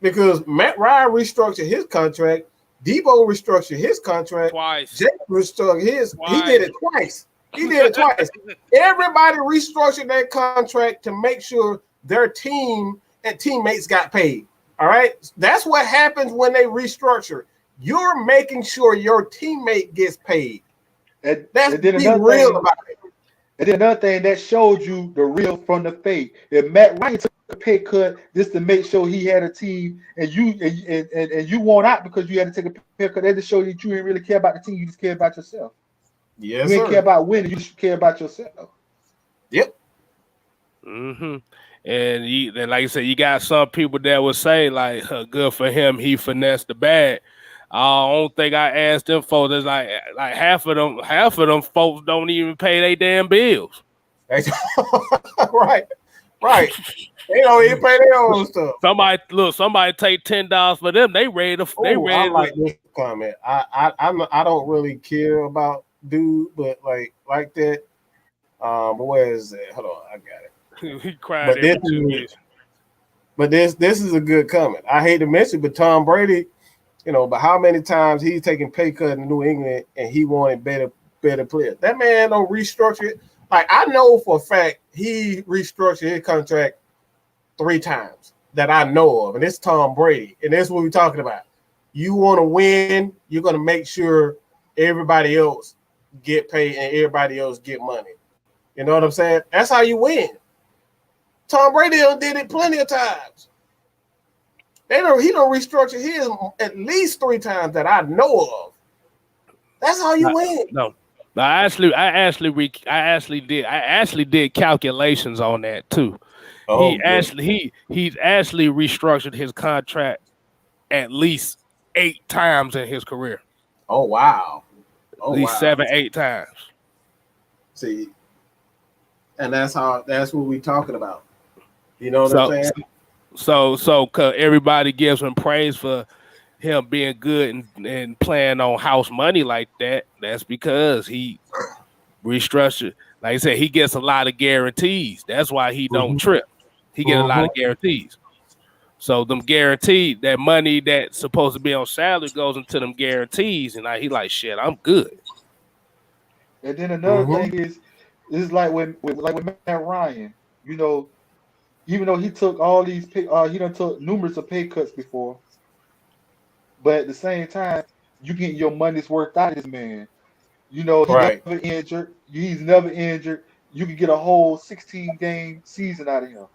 Because Matt Ryan restructured his contract. Debo restructured his contract twice. Jake restructured his. Twice. He did it twice. Everybody restructured their contract to make sure their team and teammates got paid. All right? That's what happens when they restructure. You're making sure your teammate gets paid. That's be real about it. And then another thing that showed you the real from the fake. If Matt Ryan took a pay cut just to make sure he had a team, and you won out because you had to take a pay cut, that just showed you that you didn't really care about the team. You just care about yourself. Yes, you didn't care about winning. You just care about yourself. Yep. Mm-hmm. And like I said, you got some people that would say, like, good for him, he finessed the bag. I don't think I asked them folks. There's like half of them folks don't even pay their damn bills. Right. They don't even pay their own stuff. Somebody take $10 for them. They ready to. I like this comment. I don't really care about dude, but like that. Where is it? Hold on, I got it. He cried. But this is a good comment. I hate to mention, but Tom Brady. You know, but how many times he's taking pay cut in New England and he wanted better players? That man don't restructure it. Like, I know for a fact he restructured his contract 3 times that I know of, and it's Tom Brady. And that's what we're talking about. You want to win, you're going to make sure everybody else get paid and everybody else get money. You know what I'm saying? That's how you win. Tom Brady did it plenty of times. He don't restructure his at least 3 times that I know of. That's how you win. No, I actually did calculations on that too. Oh, he's actually restructured his contract at least 8 times in his career. Oh wow! At least 7, 8 times. See, and that's what we're talking about. You know what I'm saying? So everybody gives him praise for him being good and playing on house money like that. That's because he restructured. Like I said, he gets a lot of guarantees. That's why he don't trip. He gets a lot of guarantees. So them guaranteed, that money that's supposed to be on salary goes into them guarantees, and he like, shit, I'm good. And then another thing is like with Matt Ryan, you know, even though he took all these he done took numerous of pay cuts before, but at the same time, you get your money's worth out of this man. You know, never injured. He's never injured. You can get a whole 16-game season out of him.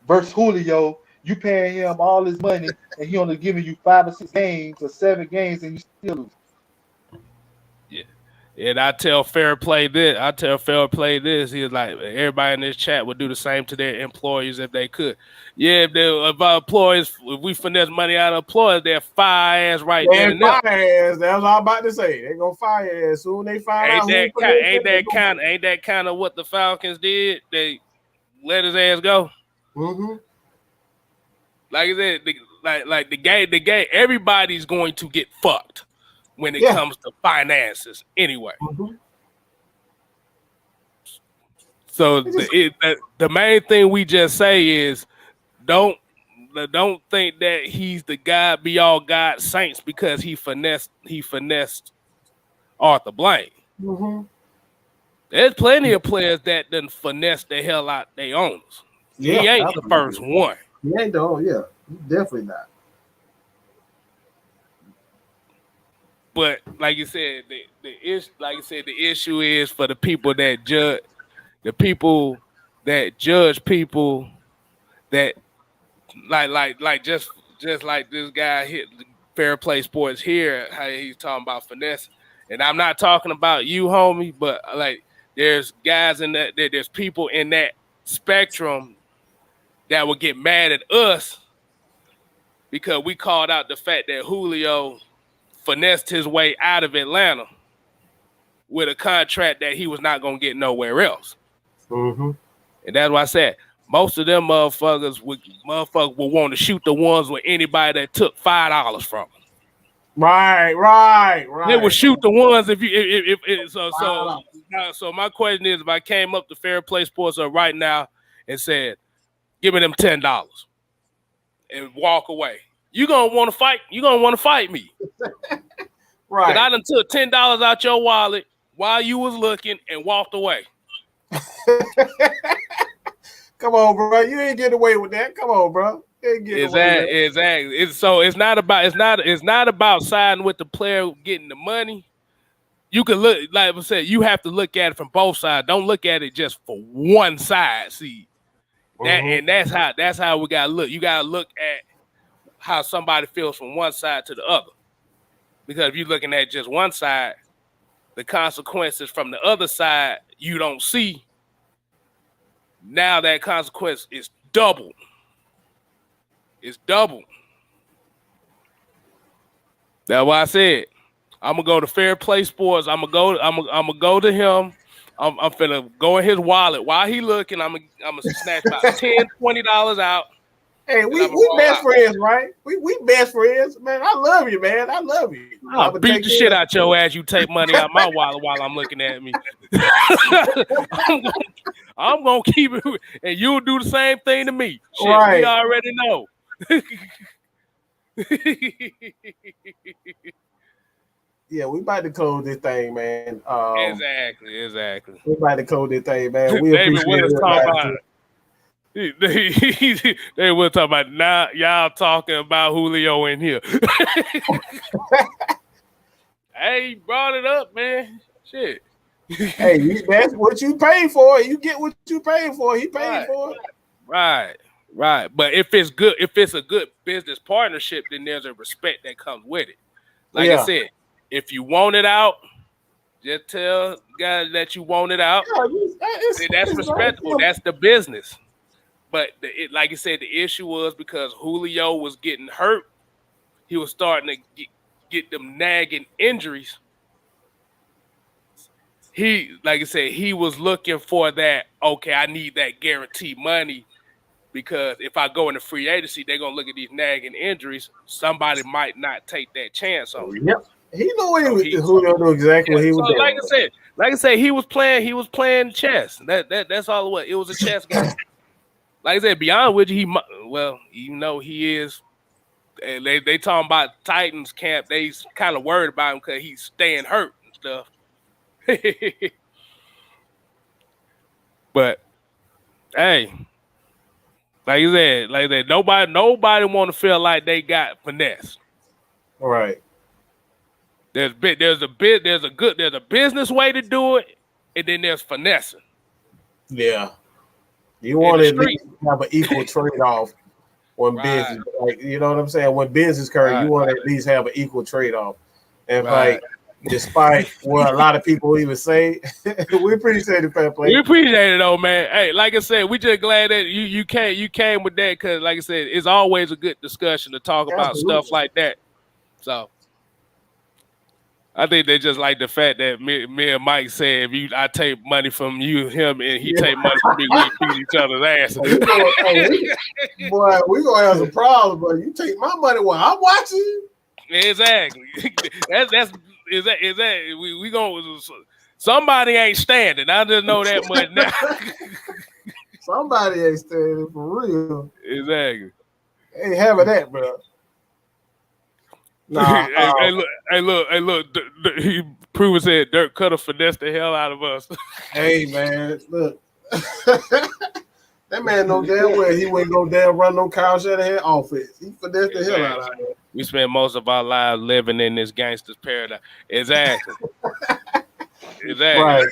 Versus Julio, you paying him all his money, and he only giving you 5 or 6 games or 7 games, and you still lose. And I tell Fair Play this. He was like, everybody in this chat would do the same to their employers if they could. Yeah, if our employees, if we finesse money out of employers, they'll fire ass right there and there. Fire ass. That's all I'm about to say. They're gonna fire ass soon. They find out. Ain't that kind of what the Falcons did? They let his ass go. Mm-hmm. Like I said, the game. Everybody's going to get fucked when it comes to finances, anyway. Mm-hmm. So the main thing we just say is don't think that he's the God be all God saints because he finessed Arthur Blank. Mm-hmm. There's plenty of players that done finesse the hell out they owners. Yeah, he ain't the first one. He ain't though. Yeah, definitely not. But like you said, the issue is for the people that judge people that like just like this guy hit Fair Play Sports here, how he's talking about finesse. And I'm not talking about you, homie, but like there's guys in that, there's people in that spectrum that will get mad at us because we called out the fact that Julio finessed his way out of Atlanta with a contract that he was not going to get nowhere else. Mm-hmm. And that's why I said most of them motherfuckers would want to shoot the ones with anybody that took $5 from them. Right. They would shoot the ones so my question is, if I came up to Fair Play Sports right now and said, give me them $10 and walk away, you gonna want to fight? You gonna want to fight me? Right. Because I done took $10 out your wallet while you was looking and walked away. Come on, bro. You ain't getting away with that. Come on, bro. Exactly. It's not about siding with the player getting the money. You can look, like I said, you have to look at it from both sides. Don't look at it just for one side. See, and that's how we gotta look. You gotta look at how somebody feels from one side to the other. Because if you're looking at just one side, the consequences from the other side you don't see. Now that consequence is doubled. It's double. That's why I said I'm gonna go to Fair Play Sports. I'm gonna go to him. I'm finna go in his wallet while he looking. I'm gonna snatch about $10, $20 out. Hey, we best friends, right? We best friends, man. I love you, man. I love you. I'll beat the shit out your ass. You take money out my wallet while I'm looking at me. I'm gonna keep it, and you'll do the same thing to me. Shit, right. We already know. Yeah, we about to close this thing, man. Exactly. We about to close this thing, man. We David appreciate it. They will talk about now. Y'all talking about Julio in here. Hey, you brought it up, man. Shit. Hey, that's what you pay for. You get what you pay for. He paid for it. Right. But if it's good, if it's a good business partnership, then there's a respect that comes with it. Like I said, if you want it out, just tell guys that you want it out. Yeah, that's respectable. That's the business. But like I said, the issue was because Julio was getting hurt. He was starting to get them nagging injuries. Like I said, he was looking for that. Okay, I need that guaranteed money because if I go into free agency, they're gonna look at these nagging injuries. Somebody might not take that chance on me. Yep. He knew what Julio knew exactly what he was doing. Like I said, he was playing chess. That's all it was. It was a chess game. Like I said, be honest with you, even though he is, and they talking about Titans camp, they kind of worried about him because he's staying hurt and stuff. But hey, like you said, nobody want to feel like they got finesse. All right. There's a business way to do it, and then there's finessing. Yeah. You want to have an equal trade-off when business, like, you know what I'm saying? When business occurs, you want to at least have an equal trade-off. And like despite what a lot of people even say. We appreciate it, fair play. We appreciate it, though, man. Hey, like I said, we just glad that you came with that because, like I said, it's always a good discussion to talk about stuff like that. So I think they just like the fact that me and Mike said, if I take money from him, and he take money from me, we beat each other's ass. Boy, we gonna have some problems, but you take my money while I'm watching you. Exactly. That's we gonna somebody ain't standing. I just know that much now. Somebody ain't standing for real. Exactly. Ain't having that, bro. Nah, hey, look. He proven said Dirk could have finessed the hell out of us. Hey, man, look. That man know damn well he wouldn't go damn run no Kyle Shanahan offense. He finessed the hell out of it. We spend most of our lives living in this gangster's paradise. Exactly. Right.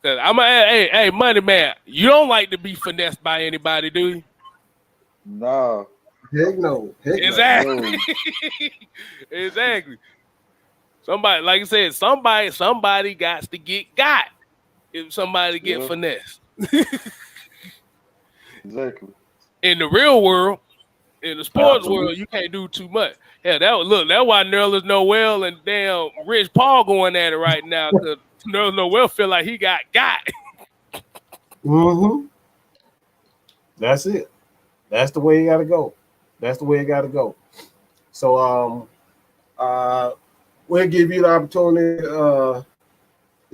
I'm hey, money man. You don't like to be finessed by anybody, do you? No. Heck no. Exactly. No. Exactly. Somebody, like I said, somebody got to get got if somebody get finessed. Exactly. In the real world, in the sports world, you can't do too much. Yeah, that's why Nerlens Noel and damn Rich Paul going at it right now because Nerlens Noel feel like he got. Mm-hmm. That's it. That's the way you got to go. That's the way it got to go. So, we'll give you the opportunity to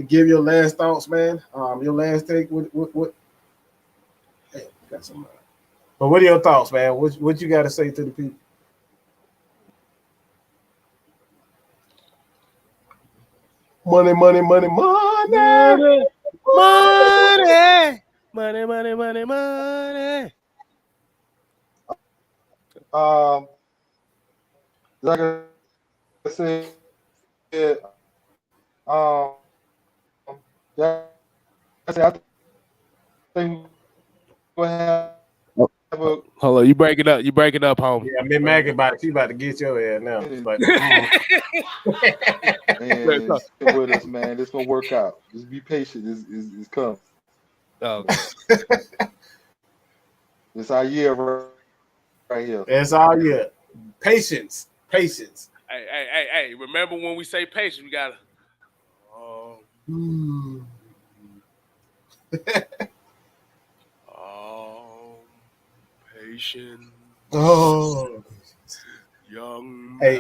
give your last thoughts, man. Your last take. What? Hey, got some. But what are your thoughts, man? What you got to say to the people? Money. Like I said, I think we'll have Hold on, you break it up, homie. Yeah, me Maggie about to get your ass now. Like, and stick with us, man. It's gonna work out. Just be patient. It's coming. Okay. It's our year right here. It's our year. Patience. Hey, remember when we say patience, we gotta patient. Oh, Young. Hey,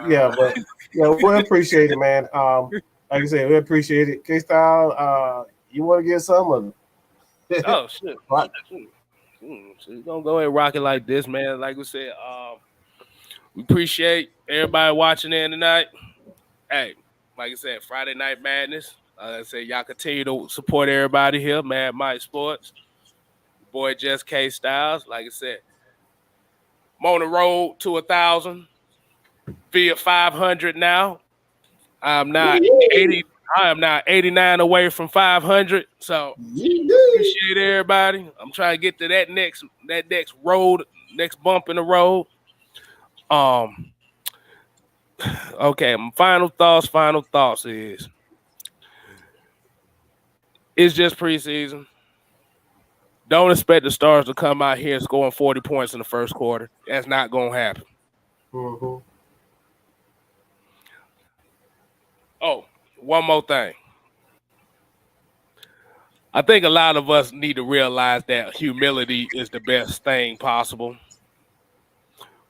yeah, but yeah, we appreciate it, man. Like I said, we appreciate it. Kstylzz, you want to get some of it? Oh shit. So we're gonna go ahead and rock it like this, man. Like we said, we appreciate everybody watching in tonight. Hey, like I said, Friday Night Madness. Like I said, y'all continue to support everybody here, Mad Mike Sports. Boy, just Kstylzz. Like I said, I'm on the road to 1,000 via 500 now. I'm now 89 away from 500. So appreciate everybody. I'm trying to get to that next bump in the road. Okay, my final thoughts is it's just preseason. Don't expect the Stars to come out here scoring 40 points in the first quarter. That's not going to happen. Mm-hmm. Oh, one more thing. I think a lot of us need to realize that humility is the best thing possible.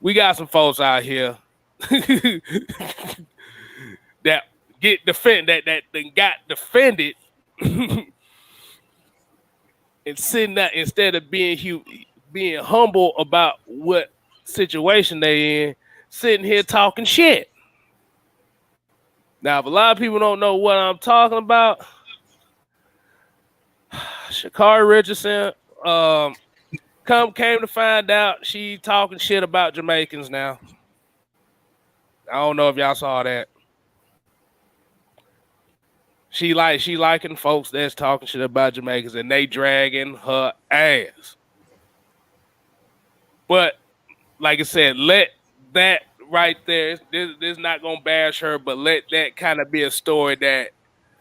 We got some folks out here that got defended and sitting there instead of being humble about what situation they in, sitting here talking shit. Now, if a lot of people don't know what I'm talking about, Sha'Carri Richardson came to find out she talking shit about Jamaicans now. I don't know if y'all saw that. She liking folks that's talking shit about Jamaicans and they dragging her ass. But like I said, let that right there. This not gonna bash her, but let that kind of be a story that,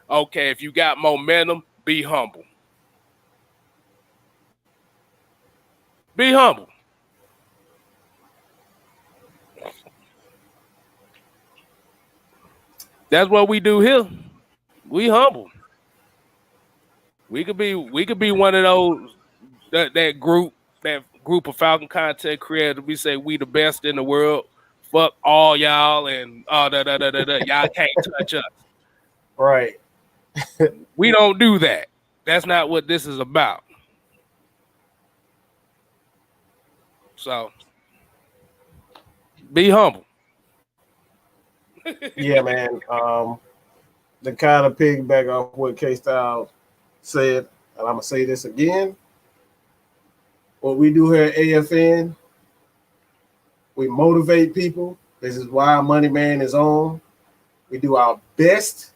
okay, if you got momentum, be humble. Be humble. That's what we do here. We humble. We could be one of those that group of Falcon content creators. We say we the best in the world. Fuck all y'all and y'all can't touch us. Right. We don't do that. That's not what this is about. So be humble. Yeah, man. The kind of piggyback off what Kstylzz said, and I'm gonna say this again. What we do here at AFN, we motivate people. This is why Money Man is on. We do our best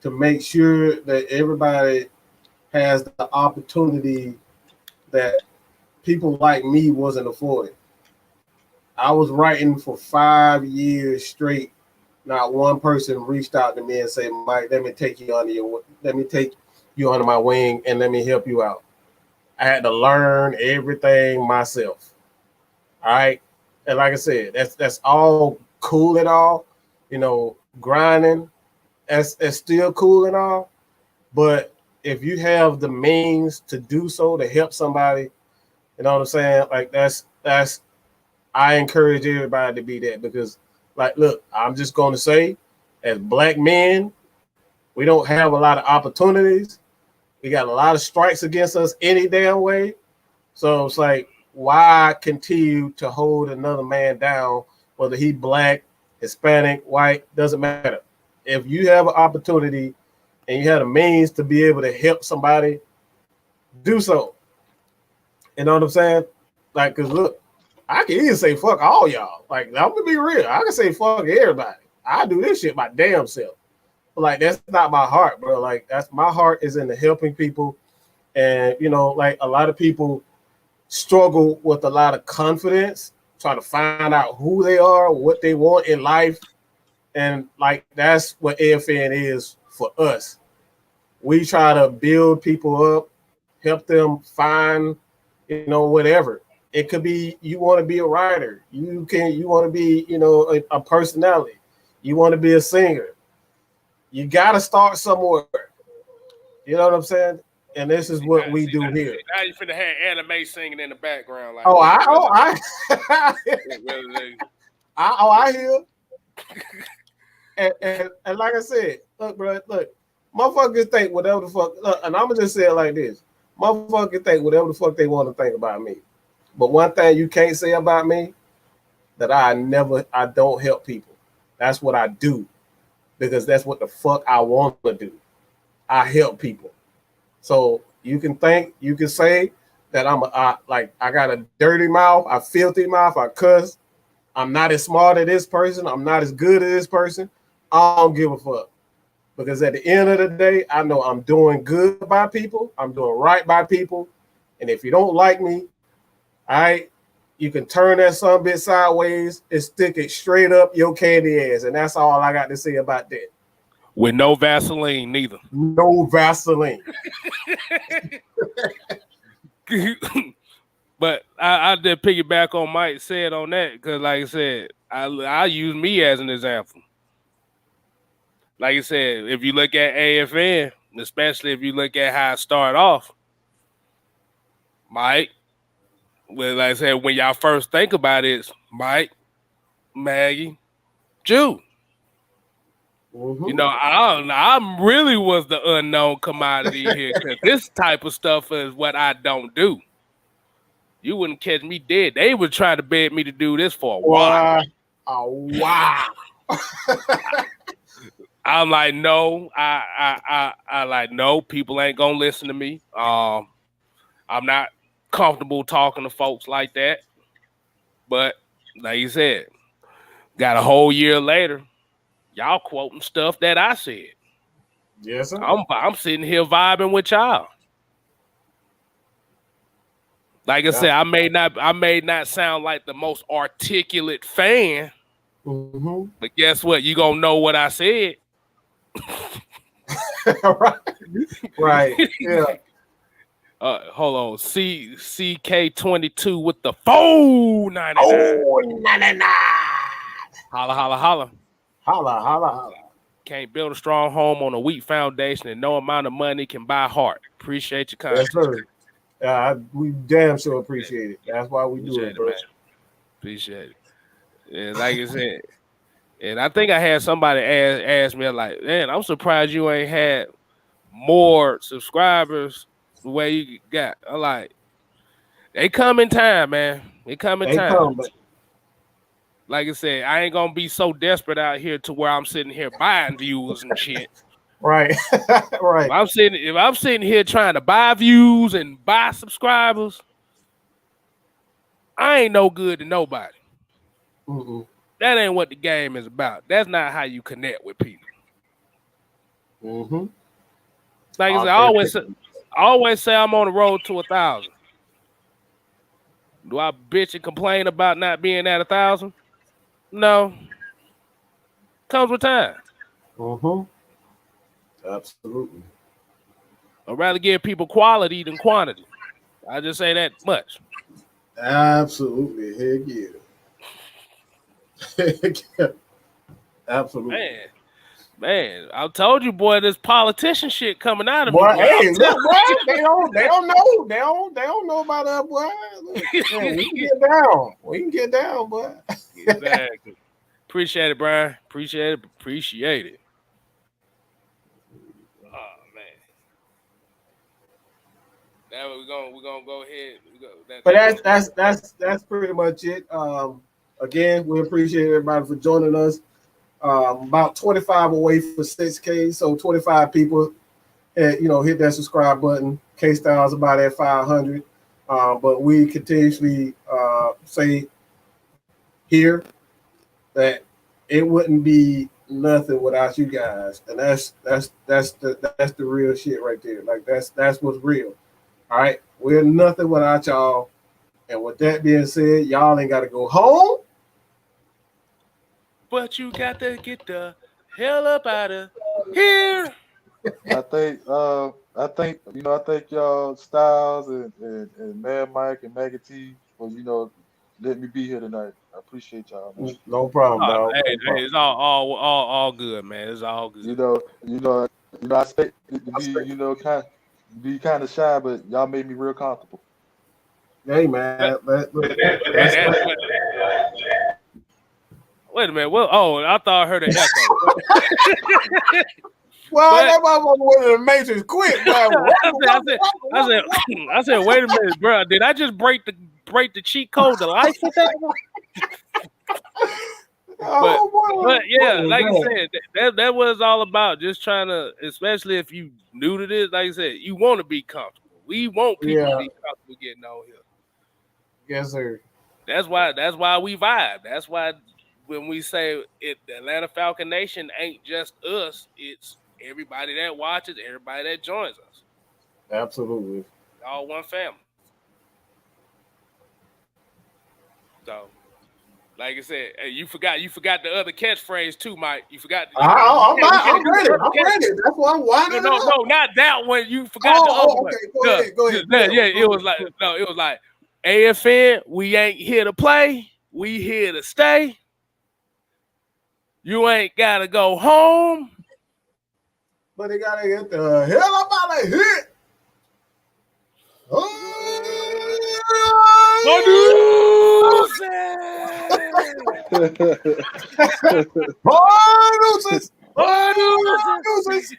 to make sure that everybody has the opportunity that people like me wasn't afforded. I was writing for 5 years straight. Not one person reached out to me and said, Mike, let me take you under my wing and let me help you out. I had to learn everything myself. All right. And like I said, that's all cool and all, grinding. That's still cool and all. But if you have the means to do so, to help somebody, you know what I'm saying? Like that's I encourage everybody to be that, because like, look, I'm just going to say, as black men, we don't have a lot of opportunities. We got a lot of strikes against us any damn way. So it's like, why continue to hold another man down, whether he black, Hispanic, white, doesn't matter. If you have an opportunity and you have the means to be able to help somebody, do so. You know what I'm saying? Like, because look, I can even say fuck all y'all. Like, I'm gonna be real. I can say fuck everybody. I do this shit my damn self. But like, that's not my heart, bro. Like, that's my heart is in the helping people. And like a lot of people struggle with a lot of confidence, trying to find out who they are, what they want in life. And like, that's what AFN is for us. We try to build people up, help them find, whatever. It could be you want to be a writer. You want to be, a personality. You want to be a singer. You got to start somewhere. You know what I'm saying? And this is what we do here. Now you finna have anime singing in the background. Like, I hear. And like I said, look, bro, motherfuckers think whatever the fuck. Look, and I'm gonna just say it like this: motherfuckers think whatever the fuck they want to think about me. But one thing you can't say about me, that I don't help people. That's what I do, because that's what the fuck I want to do. I help people. So you can say that I got a dirty mouth, a filthy mouth, I cuss. I'm not as smart as this person. I'm not as good as this person. I don't give a fuck. Because at the end of the day, I know I'm doing good by people. I'm doing right by people. And if you don't like me, all right, you can turn that some bit sideways and stick it straight up your candy ass. And that's all I got to say about that. With no Vaseline, neither. No Vaseline. But I did piggyback on Mike said on that, because like I said, I use me as an example. Like I said, if you look at AFN, especially if you look at how it started off, Mike, well, like I said, when y'all first think about it, it's Mike, Maggie, Jew. Mm-hmm. I really was the unknown commodity here, because this type of stuff is what I don't do. You wouldn't catch me dead. They were trying to beg me to do this for a while. Wow. I'm like, no, I like, no, people ain't gonna listen to me. I'm not comfortable talking to folks like that. But like you said, got a whole year later, y'all quoting stuff that I said. Yes, sir. I'm sitting here vibing with y'all. Like I said, I may not sound like the most articulate fan, but guess what? You gonna know what I said. Right. Yeah. Hold on. CK22 with the $4.99. $4.99. Holla, holla, holla. Holla, holla, holla. Can't build a strong home on a weak foundation, and no amount of money can buy heart. Appreciate your comment. Yes, sir. We damn sure appreciate it. That's why we do it, bro. Man. Appreciate it. And like I said, and I think I had somebody ask me like, man, I'm surprised you ain't had more subscribers the way you got. I'm like, they come in time, man. They come in time. But like I said, I ain't gonna be so desperate out here to where I'm sitting here buying views and shit. Right. Right. If I'm sitting here trying to buy views and buy subscribers, I ain't no good to nobody. That ain't what the game is about. That's not how you connect with people. Like I said, I always say I'm on the road to 1,000. Do I bitch and complain about not being at 1,000? No. Comes with time. Absolutely. I'd rather give people quality than quantity. I just say that much. Absolutely. Heck yeah. Absolutely. Man, I told you, boy, this politician shit coming out of me. Boy, hey, look, boy, they don't know. They don't know about that, boy. Look, man, we can get down. We can get down, boy. Exactly. Appreciate it, Brian. Appreciate it. Oh man. Now we're gonna go ahead. But that's pretty much it. Again, we appreciate everybody for joining us. About 25 away for 6K, so 25 people, hit that subscribe button. Kstylzz about at 500, but we continuously say here that it wouldn't be nothing without you guys, and that's the real shit right there. Like that's what's real. All right, we're nothing without y'all. And with that being said, y'all ain't got to go home. But you got to get the hell up out of here. I think y'all Styles and Mad Mike and Maggie T for letting me be here tonight. I appreciate y'all, man. No problem, dog. Hey, it's all good, man. It's all good. I expect to be kind of shy, but y'all made me real comfortable. Hey, man. Wait a minute. Well, I thought I heard an echo. That motherfucker went in the Matrix quick. I said, wait a minute, bro. Did I just break the cheat code to life with that one? But yeah, like I said, that was all about just trying to, especially if you new to this, like I said, you want to be comfortable. We want people to be comfortable getting on here. Yes, sir. That's why we vibe. That's why when we say the Atlanta Falcon Nation ain't just us, it's everybody that watches, everybody that joins us. Absolutely. All one family. So, like I said, hey, you forgot the other catchphrase too, Mike. You forgot. I'm ready. That's why I'm winding No, not that one. You forgot the other one. Go ahead. Yeah, it was like AFN, we ain't here to play. We here to stay. You ain't got to go home. But they got to get the hell up out of here. Bye, deuces.